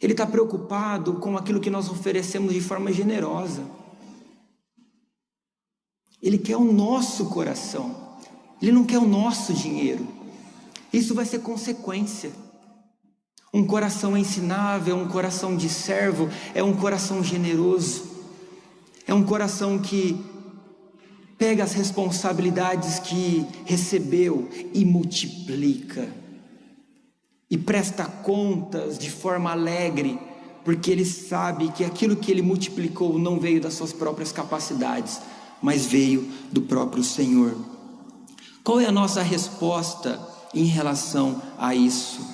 Ele está preocupado com aquilo que nós oferecemos de forma generosa. Ele quer o nosso coração. Ele não quer o nosso dinheiro. Isso vai ser consequência. Um coração ensinável, um coração de servo, é um coração generoso. É um coração que pega as responsabilidades que recebeu e multiplica. E presta contas de forma alegre, porque ele sabe que aquilo que ele multiplicou não veio das suas próprias capacidades, mas veio do próprio Senhor. Qual é a nossa resposta em relação a isso?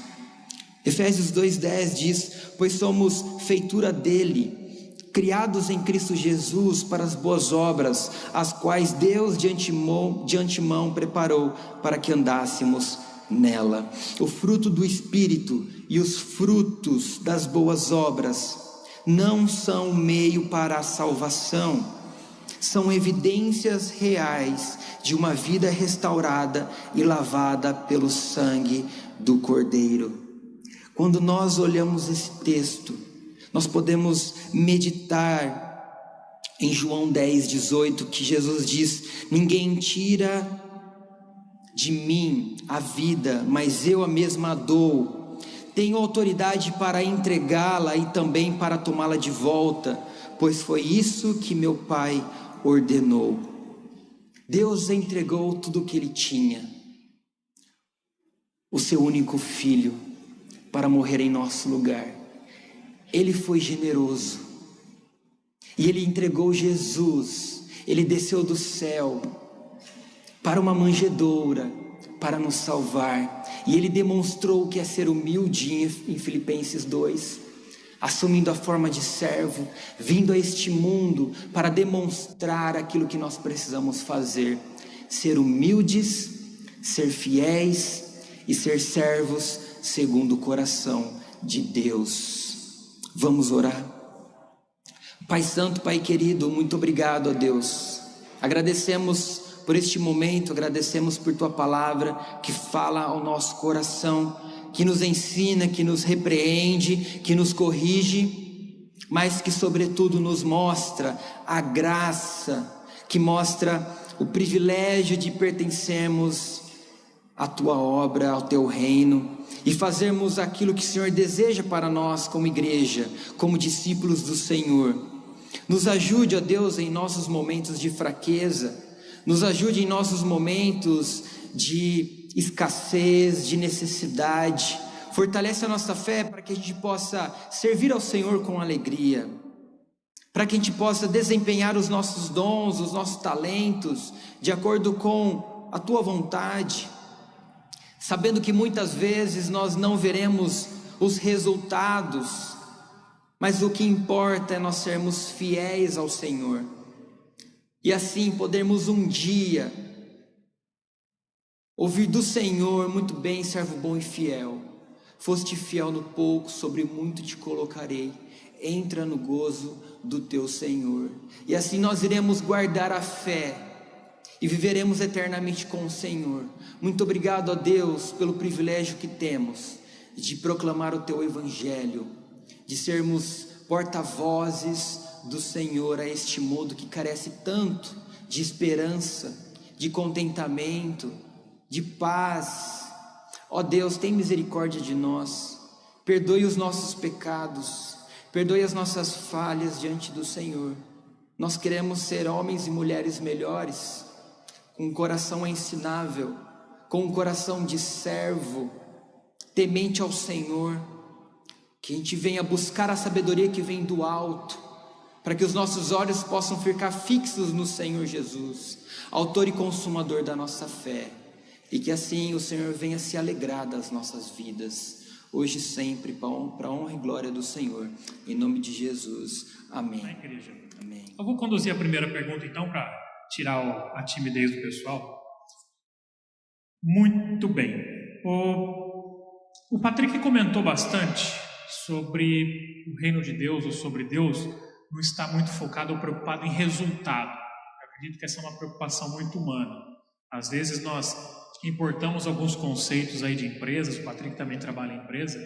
Efésios 2:10 diz: pois somos feitura dele, criados em Cristo Jesus para as boas obras, as quais Deus de antemão preparou para que andássemos nela. O fruto do Espírito e os frutos das boas obras não são meio para a salvação, são evidências reais de uma vida restaurada e lavada pelo sangue do Cordeiro. Quando nós olhamos esse texto, nós podemos meditar em João 10:18, que Jesus diz: ninguém tira de mim a vida, mas eu a mesma dou. Tenho autoridade para entregá-la e também para tomá-la de volta, pois foi isso que meu Pai ordenou. Deus entregou tudo o que Ele tinha, o seu único Filho, para morrer em nosso lugar. Ele foi generoso e Ele entregou Jesus. Ele desceu do céu para uma manjedoura, para nos salvar. E Ele demonstrou o que é ser humilde em Filipenses 2. assumindo a forma de servo, vindo a este mundo para demonstrar aquilo que nós precisamos fazer: ser humildes, ser fiéis e ser servos segundo o coração de Deus. Vamos orar. Pai Santo, Pai querido, muito obrigado a Deus. Agradecemos por este momento, agradecemos por Tua palavra que fala ao nosso coração, que nos ensina, que nos repreende, que nos corrige, mas que sobretudo nos mostra a graça, que mostra o privilégio de pertencermos à Tua obra, ao Teu reino, e fazermos aquilo que o Senhor deseja para nós como igreja, como discípulos do Senhor. Nos ajude, ó Deus, em nossos momentos de fraqueza, nos ajude em nossos momentos de escassez, de necessidade. Fortalece a nossa fé para que a gente possa servir ao Senhor com alegria, para que a gente possa desempenhar os nossos dons, os nossos talentos, de acordo com a Tua vontade, sabendo que muitas vezes nós não veremos os resultados, mas o que importa é nós sermos fiéis ao Senhor, e assim podermos um dia ouvir do Senhor: muito bem, servo bom e fiel, foste fiel no pouco, sobre muito te colocarei, entra no gozo do teu Senhor. E assim nós iremos guardar a fé e viveremos eternamente com o Senhor. Muito obrigado a Deus pelo privilégio que temos de proclamar o teu evangelho, de sermos porta-vozes do Senhor a este mundo que carece tanto de esperança, de contentamento, de paz. Ó Deus, tem misericórdia de nós, perdoe os nossos pecados, perdoe as nossas falhas diante do Senhor. Nós queremos ser homens e mulheres melhores, com um coração ensinável, com um coração de servo, temente ao Senhor, que a gente venha buscar a sabedoria que vem do alto, para que os nossos olhos possam ficar fixos no Senhor Jesus, autor e consumador da nossa fé, e que assim o Senhor venha se alegrar das nossas vidas, hoje e sempre, para a honra e glória do Senhor, em nome de Jesus, amém. Na igreja. Amém. Eu vou conduzir a primeira pergunta então, para tirar a timidez do pessoal. Muito bem. O Patrick comentou bastante sobre o reino de Deus, ou sobre Deus não estar muito focado ou preocupado em resultado. Eu acredito que essa é uma preocupação muito humana. Às vezes nós importamos alguns conceitos aí de empresas, o Patrick também trabalha em empresa,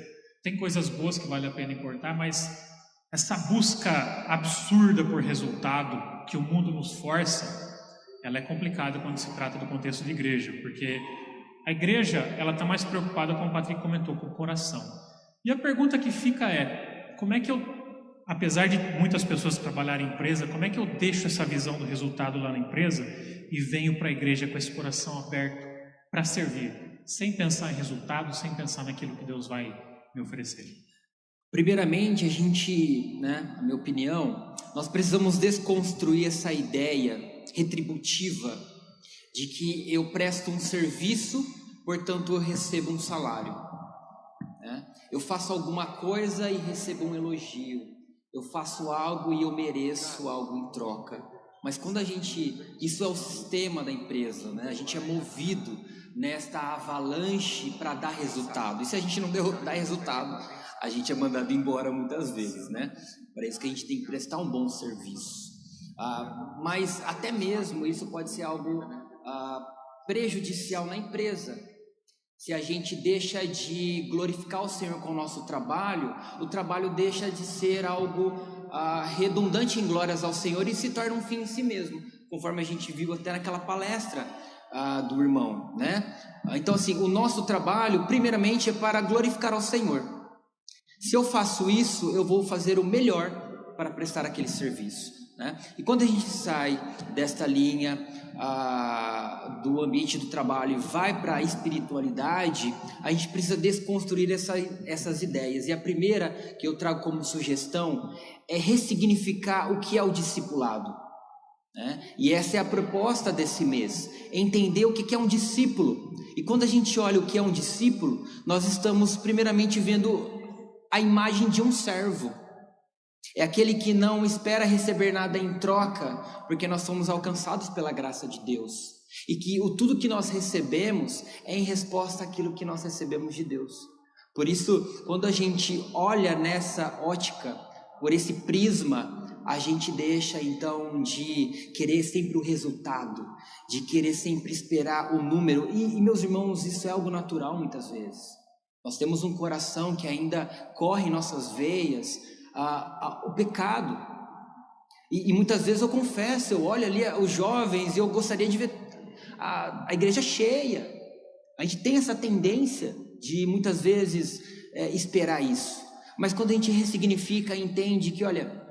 tem coisas boas que vale a pena importar, mas essa busca absurda por resultado que o mundo nos força, ela é complicada quando se trata do contexto de igreja, porque a igreja, ela está mais preocupada, como o Patrick comentou, com o coração. E a pergunta que fica é: como é que eu, apesar de muitas pessoas trabalharem em empresa, como é que eu deixo essa visão do resultado lá na empresa e venho para a igreja com esse coração aberto para servir, sem pensar em resultado, sem pensar naquilo que Deus vai me oferecer? Primeiramente, a gente, na minha opinião, nós precisamos desconstruir essa ideia retributiva de que eu presto um serviço, portanto eu recebo um salário, né? Eu faço alguma coisa e recebo um elogio, eu faço algo e eu mereço algo em troca. Mas quando isso é o sistema da empresa, né? A gente é movido nesta avalanche para dar resultado, e se a gente não dar resultado, a gente é mandado embora muitas vezes, né? Para isso que a gente tem que prestar um bom serviço. Mas até mesmo isso pode ser algo prejudicial na empresa. Se a gente deixa de glorificar o Senhor com o nosso trabalho, o trabalho deixa de ser algo redundante em glórias ao Senhor e se torna um fim em si mesmo, conforme a gente viu até naquela palestra do irmão, né? Então assim, o nosso trabalho primeiramente é para glorificar ao Senhor. Se eu faço isso, eu vou fazer o melhor para prestar aquele serviço, né? E quando a gente sai desta linha do ambiente do trabalho e vai para a espiritualidade, a gente precisa desconstruir essas ideias. E a primeira que eu trago como sugestão é ressignificar o que é o discipulado, né? E essa é a proposta desse mês, entender o que é um discípulo. E quando a gente olha o que é um discípulo, nós estamos primeiramente vendo a imagem de um servo. É aquele que não espera receber nada em troca, porque nós somos alcançados pela graça de Deus. E que tudo que nós recebemos é em resposta àquilo que nós recebemos de Deus. Por isso, quando a gente olha nessa ótica, por esse prisma, a gente deixa então de querer sempre o resultado, de querer sempre esperar o número. E meus irmãos, isso é algo natural muitas vezes. Nós temos um coração que ainda corre em nossas veias o pecado. E muitas vezes eu confesso, eu olho ali os jovens e eu gostaria de ver a igreja cheia. A gente tem essa tendência de muitas vezes esperar isso. Mas quando a gente ressignifica e entende que, olha,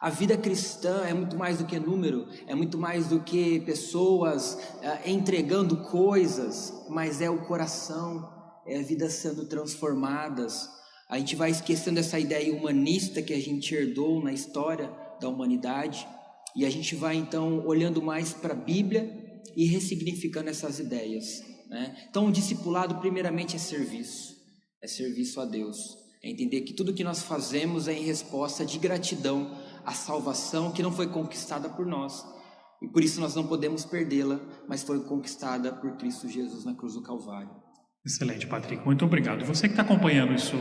a vida cristã é muito mais do que número, é muito mais do que pessoas entregando coisas, mas é o coração, é a vida sendo transformadas. A gente vai esquecendo essa ideia humanista que a gente herdou na história da humanidade, e a gente vai então olhando mais para a Bíblia e ressignificando essas ideias, né? Então o discipulado primeiramente é serviço a Deus, é entender que tudo que nós fazemos é em resposta de gratidão à salvação que não foi conquistada por nós, e por isso nós não podemos perdê-la, mas foi conquistada por Cristo Jesus na cruz do Calvário. Excelente, Patrick, muito obrigado. Você que está acompanhando isso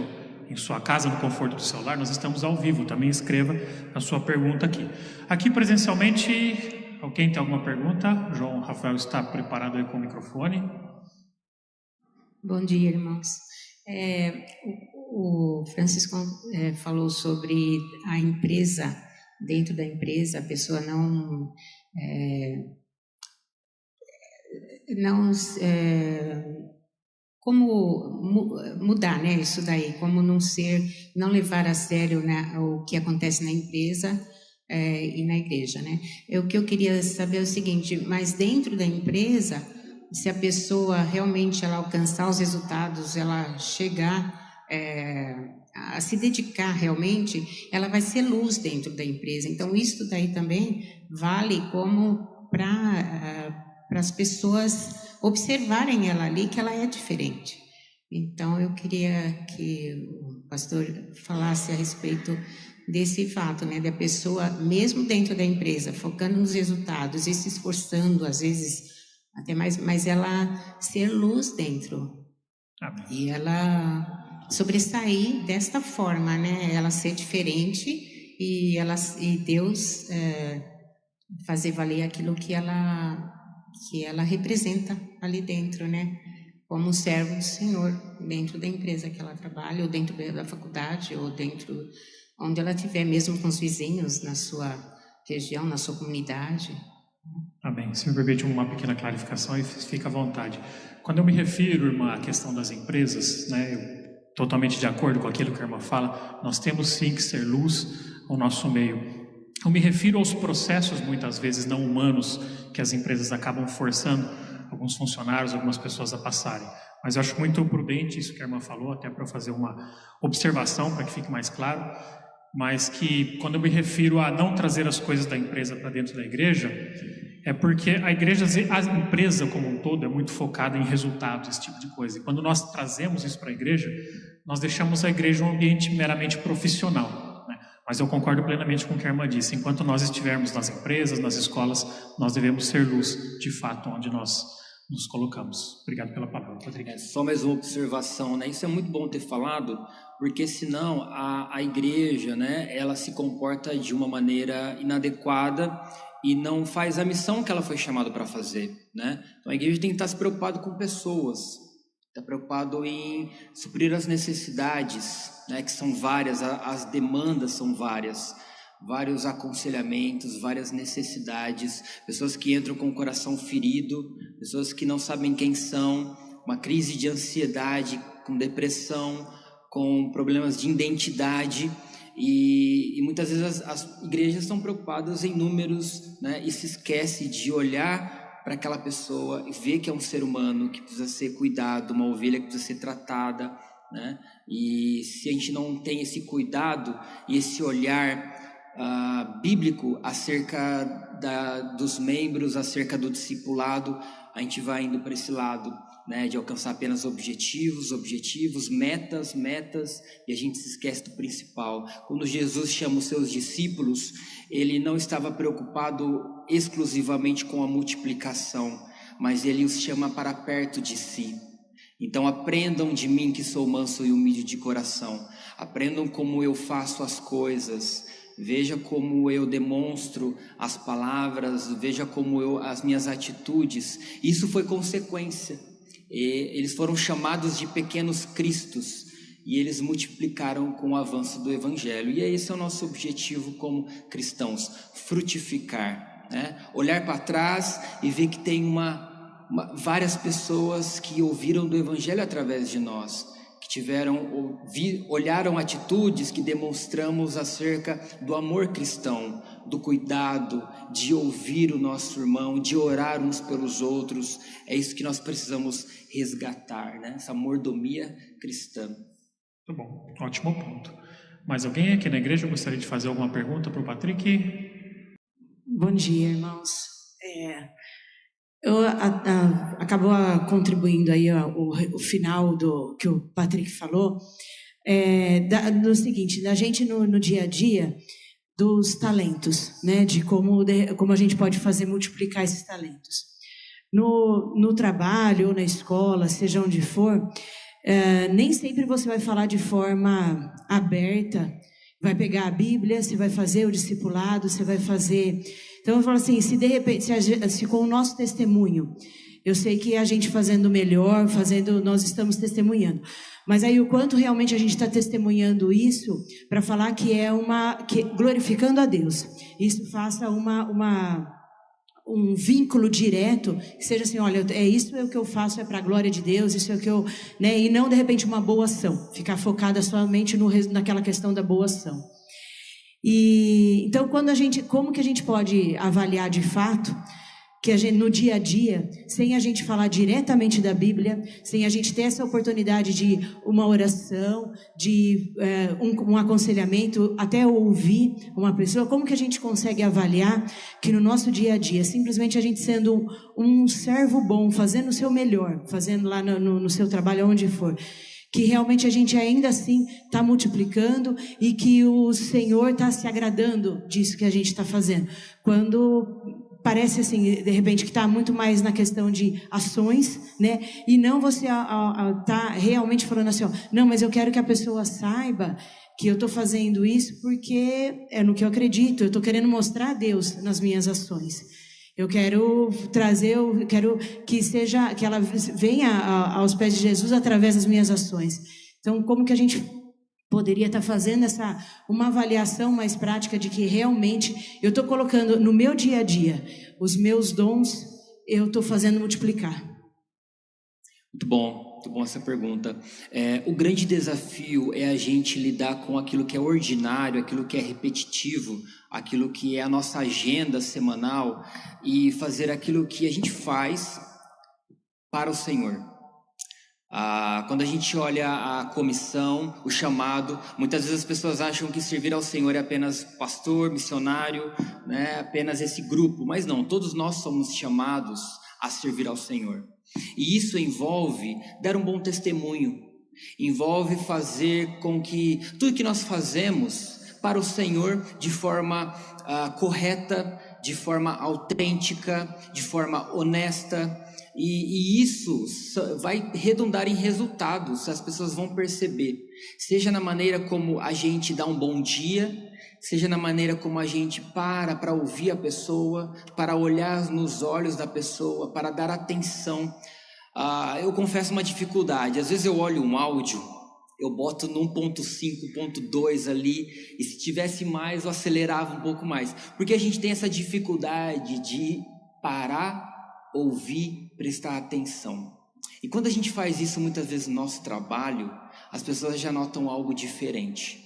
em sua casa, no conforto do celular, nós estamos ao vivo, também escreva a sua pergunta aqui. Aqui presencialmente, alguém tem alguma pergunta? João Rafael está preparado aí com o microfone. Bom dia, irmãos. O Francisco falou sobre a empresa, dentro da empresa, a pessoa não como mudar, né, isso daí, como não levar a sério, né, o que acontece na empresa e na igreja, né. O que eu queria saber é o seguinte, mas dentro da empresa, se a pessoa realmente ela alcançar os resultados, ela chegar a se dedicar realmente, ela vai ser luz dentro da empresa. Então isso daí também vale como para as pessoas observarem ela ali, que ela é diferente. Então eu queria que o pastor falasse a respeito desse fato, né, da pessoa, mesmo dentro da empresa, focando nos resultados e se esforçando, às vezes até mais, mas ela ser luz dentro. Amém. E ela sobressair desta forma, né, ela ser diferente e Deus fazer valer aquilo que ela representa ali dentro, né? Como servo do Senhor, dentro da empresa que ela trabalha, ou dentro da faculdade, ou dentro onde ela estiver, mesmo com os vizinhos, na sua região, na sua comunidade. Amém. Se me permite uma pequena clarificação e fica à vontade. Quando eu me refiro, irmã, à questão das empresas, né, eu totalmente de acordo com aquilo que a irmã fala, nós temos sim que ser luz ao nosso meio. Eu me refiro aos processos, muitas vezes não humanos, que as empresas acabam forçando alguns funcionários, algumas pessoas a passarem. Mas eu acho muito prudente isso que a irmã falou, até para eu fazer uma observação, para que fique mais claro, mas que quando eu me refiro a não trazer as coisas da empresa para dentro da igreja, é porque a empresa como um todo é muito focada em resultados, esse tipo de coisa. E quando nós trazemos isso para a igreja, nós deixamos a igreja um ambiente meramente profissional, né? Mas eu concordo plenamente com o que a irmã disse. Enquanto nós estivermos nas empresas, nas escolas, nós devemos ser luz, de fato, onde nós nos colocamos. Obrigado pela palavra, Patrick. Só mais uma observação, né? Isso é muito bom ter falado, porque senão a igreja, né, ela se comporta de uma maneira inadequada e não faz a missão que ela foi chamada para fazer, né? Então a igreja tem que estar se preocupado com pessoas, está preocupado em suprir as necessidades, né, que são várias, as demandas são várias, vários aconselhamentos, várias necessidades, pessoas que entram com o coração ferido, pessoas que não sabem quem são, uma crise de ansiedade, com depressão, com problemas de identidade. E muitas vezes as igrejas estão preocupadas em números, né, e se esquece de olhar para aquela pessoa e ver que é um ser humano que precisa ser cuidado, uma ovelha que precisa ser tratada, né? E se a gente não tem esse cuidado e esse olhar bíblico acerca dos membros, acerca do discipulado, a gente vai indo para esse lado né, de alcançar apenas objetivos, metas, e a gente se esquece do principal. Quando Jesus chama os seus discípulos, ele não estava preocupado exclusivamente com a multiplicação, mas ele os chama para perto de si. Então aprendam de mim que sou manso e humilde de coração, aprendam como eu faço as coisas, veja como eu demonstro as palavras, veja como as minhas atitudes. Isso foi consequência. Eles foram chamados de pequenos cristos e eles multiplicaram com o avanço do evangelho. E esse é o nosso objetivo como cristãos, frutificar, né? Olhar para trás e ver que tem várias pessoas que ouviram do evangelho através de nós, que olharam atitudes que demonstramos acerca do amor cristão, do cuidado, de ouvir o nosso irmão, de orar uns pelos outros. É isso que nós precisamos resgatar, né? Essa mordomia cristã. Muito bom, ótimo ponto. Mais alguém aqui na igreja gostaria de fazer alguma pergunta para o Patrick? Bom dia, irmãos. Acabou contribuindo aí o final do que o Patrick falou, no seguinte, da gente no dia a dia, dos talentos, né, de como a gente pode fazer multiplicar esses talentos. No trabalho ou na escola, seja onde for, nem sempre você vai falar de forma aberta, vai pegar a Bíblia, você vai fazer o discipulado, você vai fazer... Então eu falo assim, se de repente, se com o nosso testemunho, eu sei que a gente fazendo melhor, nós estamos testemunhando, mas aí o quanto realmente a gente está testemunhando isso, para falar que glorificando a Deus, isso faça um vínculo direto, que seja assim, olha, isso é o que eu faço, é para a glória de Deus, isso é o que eu, né, e não de repente uma boa ação, ficar focada somente naquela questão da boa ação. E então como que a gente pode avaliar de fato que a gente, no dia a dia, sem a gente falar diretamente da Bíblia, sem a gente ter essa oportunidade de uma oração, de um aconselhamento, até ouvir uma pessoa, como que a gente consegue avaliar que no nosso dia a dia, simplesmente a gente sendo um servo bom, fazendo o seu melhor, fazendo lá no seu trabalho, onde for, que realmente a gente ainda assim está multiplicando e que o Senhor está se agradando disso que a gente está fazendo. Quando parece assim, de repente, que está muito mais na questão de ações, né? E não você está realmente falando assim, ó, não, mas eu quero que a pessoa saiba que eu estou fazendo isso porque é no que eu acredito, eu estou querendo mostrar a Deus nas minhas ações. Eu quero que ela venha aos pés de Jesus através das minhas ações. Então, como que a gente poderia estar fazendo uma avaliação mais prática de que realmente eu estou colocando no meu dia a dia os meus dons, eu estou fazendo multiplicar? Muito bom essa pergunta. O grande desafio é a gente lidar com aquilo que é ordinário, aquilo que é repetitivo, aquilo que é a nossa agenda semanal e fazer aquilo que a gente faz para o Senhor. Quando a gente olha a comissão, o chamado, muitas vezes as pessoas acham que servir ao Senhor é apenas pastor, missionário, né, apenas esse grupo, mas não, todos nós somos chamados a servir ao Senhor. E isso envolve dar um bom testemunho, envolve fazer com que tudo que nós fazemos para o Senhor de forma correta, de forma autêntica, de forma honesta, e isso vai redundar em resultados, as pessoas vão perceber, seja na maneira como a gente dá um bom dia, seja na maneira como a gente para ouvir a pessoa, para olhar nos olhos da pessoa, para dar atenção. Eu confesso uma dificuldade, às vezes eu olho um áudio, eu boto no 1.5, 1.2 ali, e se tivesse mais eu acelerava um pouco mais, porque a gente tem essa dificuldade de parar, ouvir, prestar atenção. E quando a gente faz isso muitas vezes no nosso trabalho, as pessoas já notam algo diferente.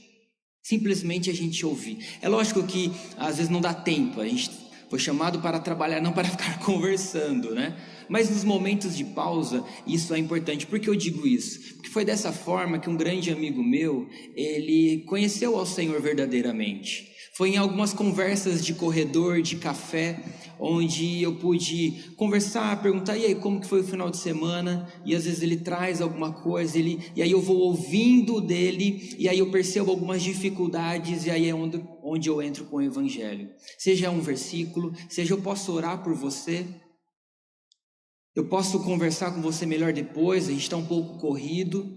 Simplesmente a gente ouvir. É lógico que às vezes não dá tempo, a gente foi chamado para trabalhar, não para ficar conversando, né? Mas nos momentos de pausa, isso é importante. Por que eu digo isso? Porque foi dessa forma que um grande amigo meu, ele conheceu ao Senhor verdadeiramente. Foi em algumas conversas de corredor, de café, onde eu pude conversar, perguntar, e aí, como que foi o final de semana? E às vezes ele traz alguma coisa, e aí eu vou ouvindo dele, e aí eu percebo algumas dificuldades, e aí é onde eu entro com o evangelho. Seja um versículo, seja eu posso orar por você, eu posso conversar com você melhor depois, a gente está um pouco corrido,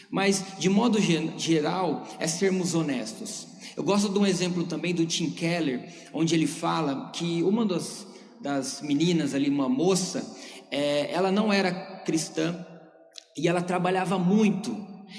mas de modo geral é sermos honestos. Eu gosto de um exemplo também do Tim Keller, onde ele fala que uma das meninas ali, uma moça, ela não era cristã e ela trabalhava muito.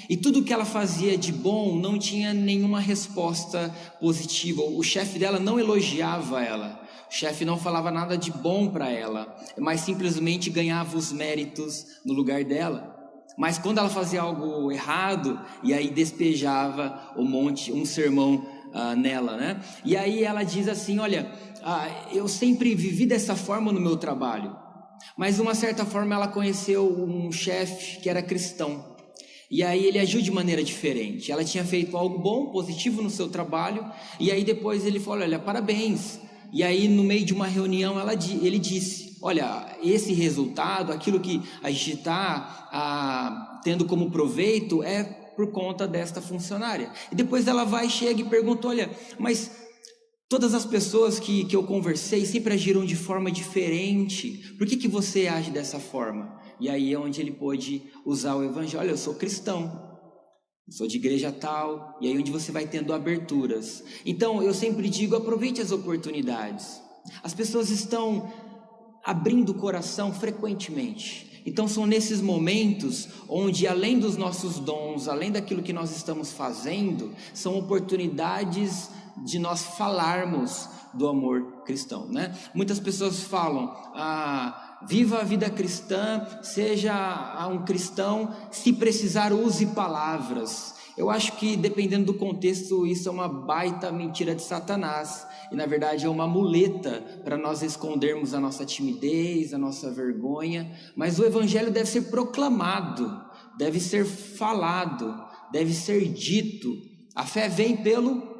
E tudo que ela fazia de bom não tinha nenhuma resposta positiva. O chefe dela não elogiava ela. O chefe não falava nada de bom para ela, mas simplesmente ganhava os méritos no lugar dela. Mas quando ela fazia algo errado, e aí despejava um sermão nela, né? E aí ela diz assim, olha, eu sempre vivi dessa forma no meu trabalho, mas de uma certa forma ela conheceu um chefe que era cristão, e aí ele agiu de maneira diferente. Ela tinha feito algo bom, positivo no seu trabalho, e aí depois ele falou, olha, parabéns. E aí no meio de uma reunião ele disse, olha, esse resultado, aquilo que a gente está tendo como proveito é por conta desta funcionária. E depois ela chega e pergunta, olha, mas todas as pessoas que eu conversei sempre agiram de forma diferente, por que você age dessa forma? E aí é onde ele pôde usar o evangelho, olha, eu sou cristão, eu sou de igreja tal, e aí onde você vai tendo aberturas. Então eu sempre digo, aproveite as oportunidades. As pessoas estão abrindo o coração frequentemente, então são nesses momentos onde, além dos nossos dons, além daquilo que nós estamos fazendo, são oportunidades de nós falarmos do amor cristão, né? Muitas pessoas falam, viva a vida cristã, seja um cristão, se precisar use palavras. Eu acho que, dependendo do contexto, isso é uma baita mentira de Satanás, e na verdade é uma muleta para nós escondermos a nossa timidez, a nossa vergonha. Mas o evangelho deve ser proclamado, deve ser falado, deve ser dito. A fé vem pelo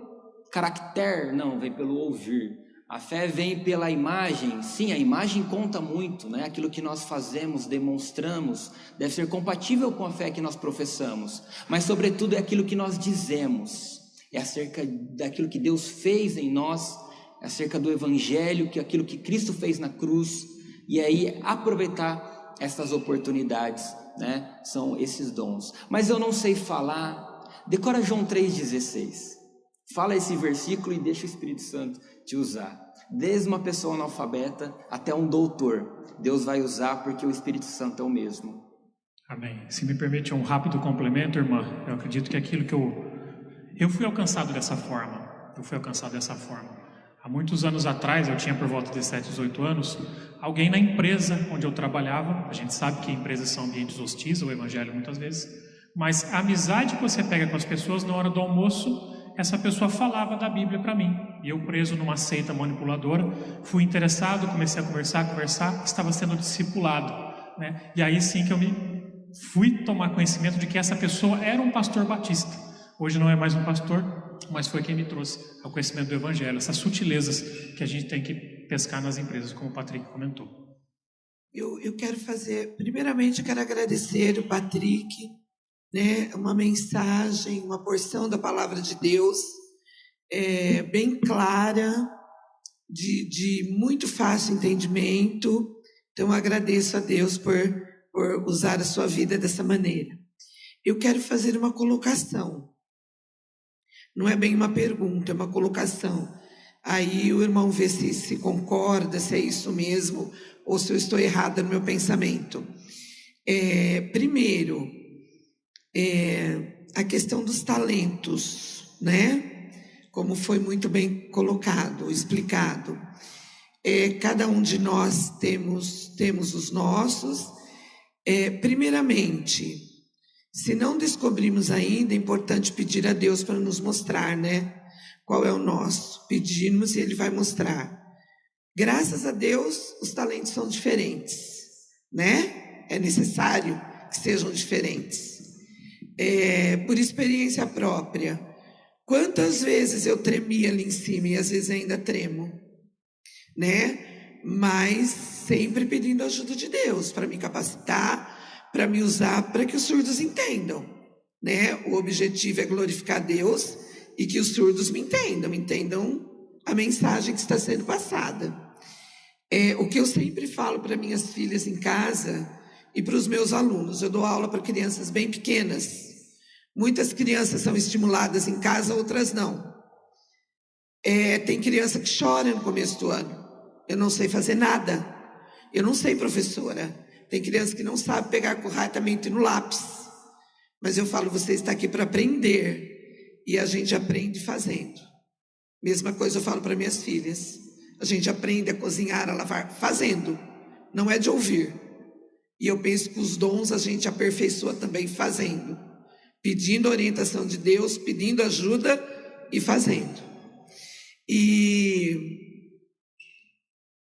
caractere, não, vem pelo ouvir. A fé vem pela imagem. Sim, a imagem conta muito, né? Aquilo que nós fazemos, demonstramos, deve ser compatível com a fé que nós professamos, mas sobretudo é aquilo que nós dizemos, é acerca daquilo que Deus fez em nós, é acerca do evangelho, que aquilo que Cristo fez na cruz, e aí aproveitar essas oportunidades, né? São esses dons. Mas eu não sei falar, decora João 3,16, fala esse versículo e deixa o Espírito Santo te usar. Desde uma pessoa analfabeta até um doutor, Deus vai usar, porque o Espírito Santo é o mesmo. Amém. Se me permite um rápido complemento, irmã, eu acredito que aquilo que eu fui alcançado dessa forma. Há muitos anos atrás, eu tinha por volta de 17, 18 anos, alguém na empresa onde eu trabalhava, a gente sabe que empresas são ambientes hostis, o evangelho muitas vezes, mas a amizade que você pega com as pessoas na hora do almoço, essa pessoa falava da Bíblia para mim, e eu, preso numa seita manipuladora, fui interessado, comecei a conversar, estava sendo discipulado, né? E aí sim que eu fui tomar conhecimento de que essa pessoa era um pastor batista. Hoje não é mais um pastor, mas foi quem me trouxe ao conhecimento do evangelho, essas sutilezas que a gente tem que pescar nas empresas, como o Patrick comentou. Eu quero primeiramente eu quero agradecer o Patrick, né, uma mensagem, uma porção da palavra de Deus, bem clara, de muito fácil entendimento. Então agradeço a Deus por usar a sua vida dessa maneira. Eu quero fazer uma colocação, não é bem uma pergunta, é uma colocação. Aí o irmão vê se concorda, se é isso mesmo, ou se eu estou errada no meu pensamento. Primeiro, a questão dos talentos, né? Como foi muito bem colocado, explicado. Cada um de nós temos os nossos. Primeiramente, se não descobrimos ainda, é importante pedir a Deus para nos mostrar, né? Qual é o nosso? Pedimos e Ele vai mostrar. Graças a Deus, os talentos são diferentes, né? É necessário que sejam diferentes. Por experiência própria, Quantas vezes eu tremi ali em cima, e às vezes ainda tremo, né? Mas sempre pedindo a ajuda de Deus para me capacitar, para me usar, para que os surdos entendam, né? O objetivo é glorificar Deus e que os surdos me entendam a mensagem que está sendo passada. O que eu sempre falo para minhas filhas em casa e para os meus alunos, eu dou aula para crianças bem pequenas. Muitas crianças são estimuladas em casa, outras não. Tem criança que chora no começo do ano. Eu não sei fazer nada. Eu não sei, professora. Tem criança que não sabe pegar corretamente no lápis. Mas eu falo, você está aqui para aprender. E a gente aprende fazendo. Mesma coisa eu falo para minhas filhas. A gente aprende a cozinhar, a lavar, fazendo. Não é de ouvir. E eu penso que os dons a gente aperfeiçoa também fazendo. Pedindo a orientação de Deus, pedindo ajuda e fazendo. E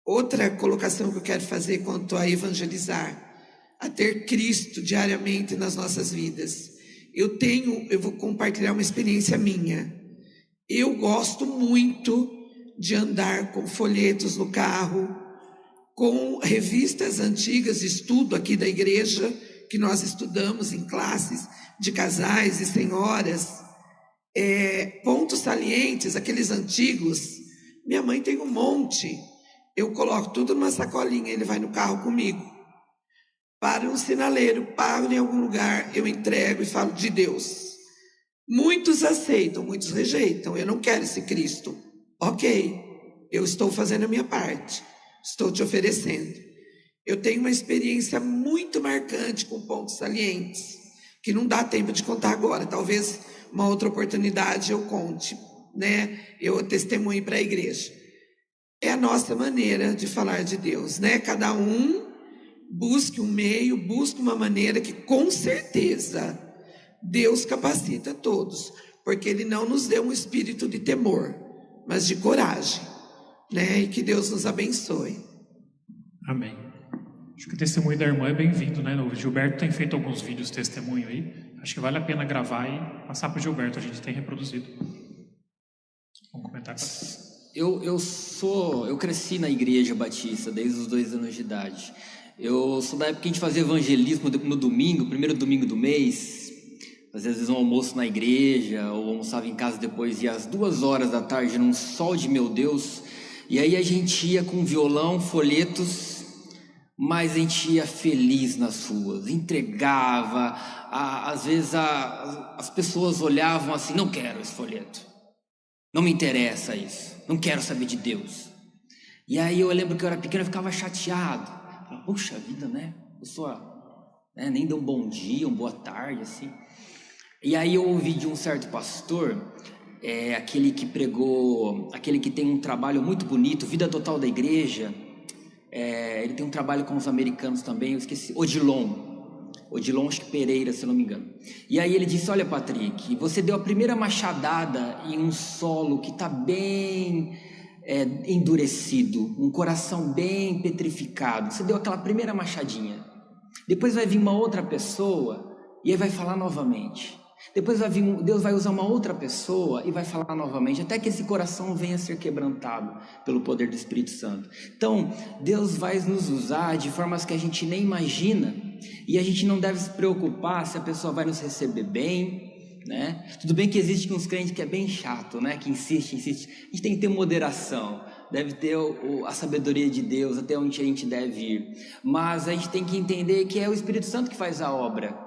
outra colocação que eu quero fazer quanto a evangelizar, a ter Cristo diariamente nas nossas vidas. Eu vou compartilhar uma experiência minha. Eu gosto muito de andar com folhetos no carro, com revistas antigas de estudo aqui da igreja, que nós estudamos em classes de casais e senhoras, pontos salientes, aqueles antigos. Minha mãe tem um monte. Eu coloco tudo numa sacolinha, ele vai no carro comigo. Para um sinaleiro, paro em algum lugar, eu entrego e falo de Deus. Muitos aceitam, muitos rejeitam. Eu não quero esse Cristo. Ok, eu estou fazendo a minha parte. Estou te oferecendo. Eu tenho uma experiência muito marcante com pontos salientes, que não dá tempo de contar agora. Talvez uma outra oportunidade eu conte, né? Eu testemunho para a igreja. É a nossa maneira de falar de Deus, né? Cada um busque um meio, busque uma maneira que com certeza Deus capacita todos, porque Ele não nos deu um espírito de temor, mas de coragem, né? E que Deus nos abençoe. Amém. Acho que o testemunho da irmã é bem-vindo, né? O Gilberto tem feito alguns vídeos testemunho aí. Acho que vale a pena gravar e passar para o Gilberto. A gente tem reproduzido. Vamos comentar. Eu cresci na igreja batista desde os 2 anos de idade. Eu sou da época que a gente fazia evangelismo no domingo, primeiro domingo do mês. Fazia às vezes um almoço na igreja, ou almoçava em casa depois, ia às 2h da tarde, num sol de meu Deus. E aí a gente ia com violão, folhetos, mas a gente ia feliz nas ruas, entregava. Às vezes as pessoas olhavam assim, não quero esse folheto, não me interessa isso, não quero saber de Deus. E aí eu lembro que eu era pequeno, eu ficava chateado. Falava, puxa vida, né? A pessoa, né, nem deu um bom dia, uma boa tarde, assim. E aí eu ouvi de um certo pastor, aquele que pregou, aquele que tem um trabalho muito bonito, Vida Total da Igreja. Ele tem um trabalho com os americanos também, eu esqueci, Odilon, acho que Pereira, se eu não me engano. E aí ele disse, olha Patrick, você deu a primeira machadada em um solo que está bem endurecido, um coração bem petrificado. Você deu aquela primeira machadinha. Depois vai vir uma outra pessoa e aí vai falar novamente. Depois Deus vai usar uma outra pessoa e vai falar novamente, até que esse coração venha a ser quebrantado pelo poder do Espírito Santo. Então, Deus vai nos usar de formas que a gente nem imagina, e a gente não deve se preocupar se a pessoa vai nos receber bem, né? Tudo bem que existe uns crentes que é bem chato, né? Que insiste. A gente tem que ter moderação, deve ter a sabedoria de Deus, até onde a gente deve ir. Mas a gente tem que entender que é o Espírito Santo que faz a obra.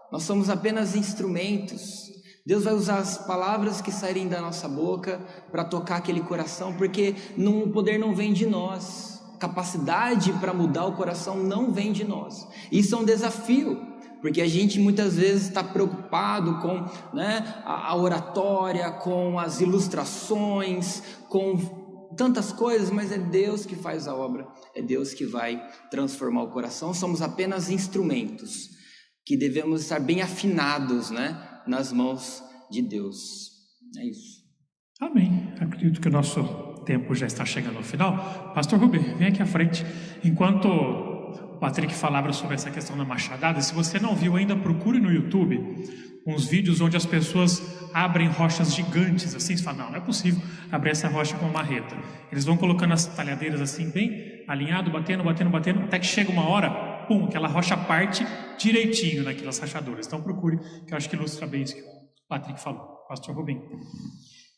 Nós somos apenas instrumentos. Deus vai usar as palavras que saírem da nossa boca para tocar aquele coração, porque o poder não vem de nós. Capacidade para mudar o coração não vem de nós. Isso é um desafio, porque a gente muitas vezes está preocupado com, né, a oratória, com as ilustrações, com tantas coisas, mas é Deus que faz a obra, é Deus que vai transformar o coração. Somos apenas instrumentos que devemos estar bem afinados, né, nas mãos de Deus. É isso. Amém. Acredito que o nosso tempo já está chegando ao final. Pastor Rubi, vem aqui à frente. Enquanto o Patrick falava sobre essa questão da machadada, se você não viu ainda, procure no YouTube uns vídeos onde as pessoas abrem rochas gigantes, assim, você fala, não é possível abrir essa rocha com uma marreta. Eles vão colocando as talhadeiras assim, bem alinhado, batendo, até que chega uma hora, pum, aquela rocha parte direitinho naquelas rachaduras. Então procure, que eu acho que ilustra bem isso que o Patrick falou. Pastor Rubem.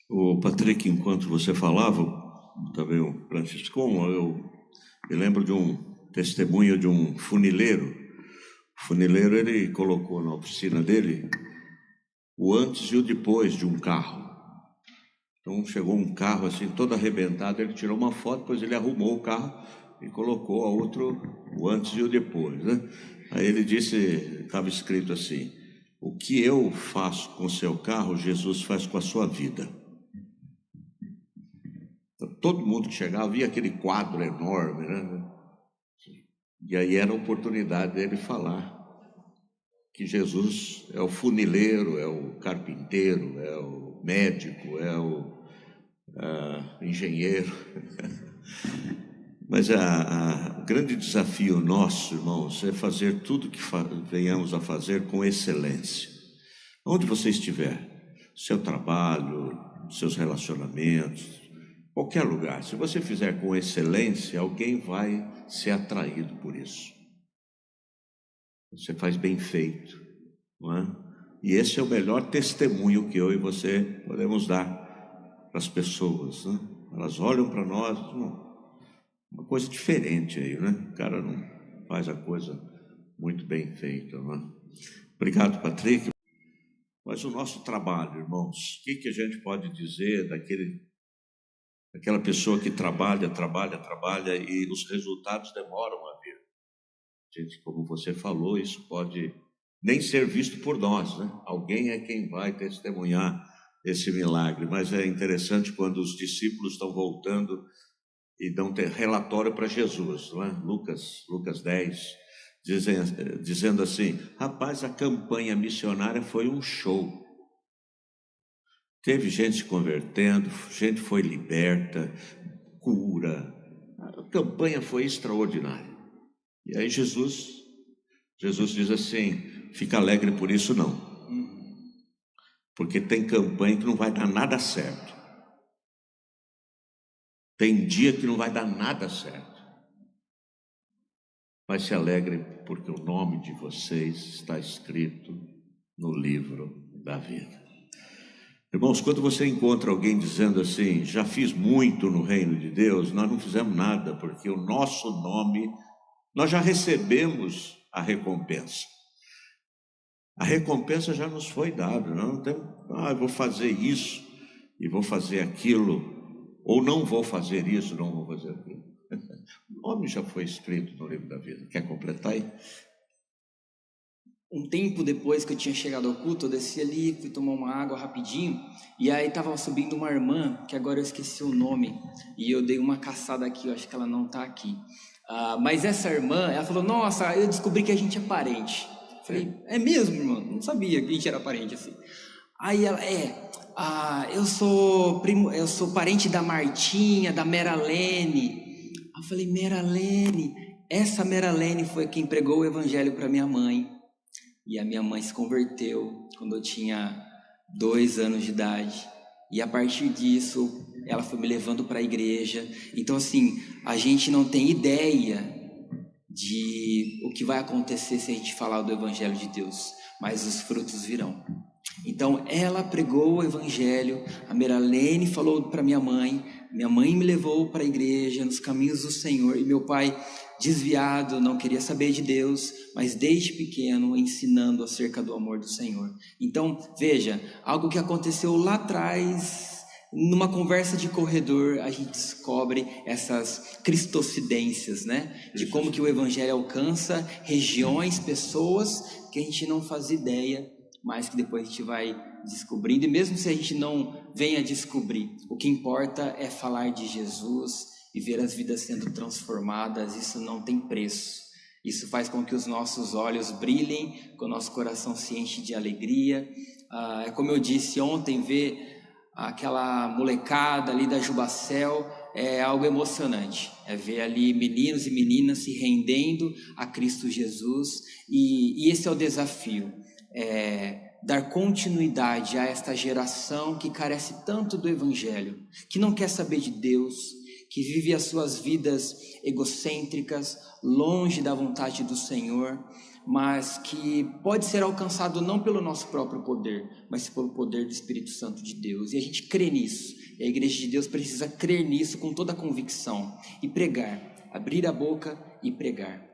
O Patrick, enquanto você falava, também o Francisco, eu lembro de um testemunho de um funileiro. O funileiro, ele colocou na oficina dele o antes e o depois de um carro. Então chegou um carro assim todo arrebentado, ele tirou uma foto, depois ele arrumou o carro e colocou a outro o antes e o depois, né? Aí ele disse, estava escrito assim: o que eu faço com o seu carro, Jesus faz com a sua vida. Então, todo mundo que chegava via aquele quadro enorme, né? E aí era a oportunidade dele falar que Jesus é o funileiro, é o carpinteiro, é o médico, é o engenheiro. Mas o grande desafio nosso, irmãos, é fazer tudo que venhamos a fazer com excelência. Onde você estiver, seu trabalho, seus relacionamentos, qualquer lugar, se você fizer com excelência, alguém vai ser atraído por isso. Você faz bem feito, não é? E esse é o melhor testemunho que eu e você podemos dar para as pessoas, né? Elas olham para nós, uma coisa diferente aí, né? O cara não faz a coisa muito bem feita, não é? Obrigado, Patrick. Mas o nosso trabalho, irmãos, o que a gente pode dizer daquela pessoa que trabalha e os resultados demoram a vir? Gente, como você falou, isso pode nem ser visto por nós, né? Alguém é quem vai testemunhar esse milagre. Mas é interessante quando os discípulos estão voltando e dão relatório para Jesus, não é? Lucas 10, dizendo assim: rapaz, a campanha missionária foi um show. Teve gente se convertendo, gente foi liberta, cura. A campanha foi extraordinária. E aí Jesus diz assim: fica alegre por isso não, porque tem campanha que não vai dar nada certo. Tem dia que não vai dar nada certo. Mas se alegre porque o nome de vocês está escrito no livro da vida. Irmãos, quando você encontra alguém dizendo assim: já fiz muito no reino de Deus, nós não fizemos nada, porque o nosso nome, nós já recebemos a recompensa. A recompensa já nos foi dada. Não tem, eu vou fazer isso e vou fazer aquilo, ou não vou fazer isso, não vou fazer aquilo. O nome já foi escrito no livro da vida. Quer completar aí? Um tempo depois que eu tinha chegado ao culto, eu desci ali, fui tomar uma água rapidinho, e aí estava subindo uma irmã, que agora eu esqueci o nome, e eu dei uma caçada aqui, eu acho que ela não está aqui. Mas essa irmã, ela falou: nossa, eu descobri que a gente é parente. Eu falei: é mesmo, irmã? Não sabia que a gente era parente assim. Aí ela: eu sou parente da Martinha, da Meralene. Eu falei: Meralene? Essa Meralene foi quem pregou o evangelho para minha mãe. E a minha mãe se converteu quando eu tinha 2 anos de idade. E a partir disso, ela foi me levando para a igreja. Então, assim, a gente não tem ideia de o que vai acontecer se a gente falar do evangelho de Deus, mas os frutos virão. Então, ela pregou o evangelho, a Meralene falou para minha mãe me levou para a igreja, nos caminhos do Senhor, e meu pai, desviado, não queria saber de Deus, mas desde pequeno ensinando acerca do amor do Senhor. Então, veja, algo que aconteceu lá atrás, numa conversa de corredor, a gente descobre essas cristocidências, né? De como que o evangelho alcança regiões, pessoas que a gente não faz ideia, mas que depois a gente vai descobrindo. E mesmo se a gente não venha descobrir, o que importa é falar de Jesus e ver as vidas sendo transformadas. Isso não tem preço. Isso faz com que os nossos olhos brilhem, que o nosso coração se enche de alegria. É como eu disse ontem, ver aquela molecada ali da Jubacel é algo emocionante. É ver ali meninos e meninas se rendendo a Cristo Jesus. E esse é o desafio. dar continuidade a esta geração que carece tanto do Evangelho, que não quer saber de Deus, que vive as suas vidas egocêntricas, longe da vontade do Senhor, mas que pode ser alcançado não pelo nosso próprio poder, mas pelo poder do Espírito Santo de Deus. E a gente crê nisso. E a Igreja de Deus precisa crer nisso com toda a convicção e pregar, abrir a boca e pregar.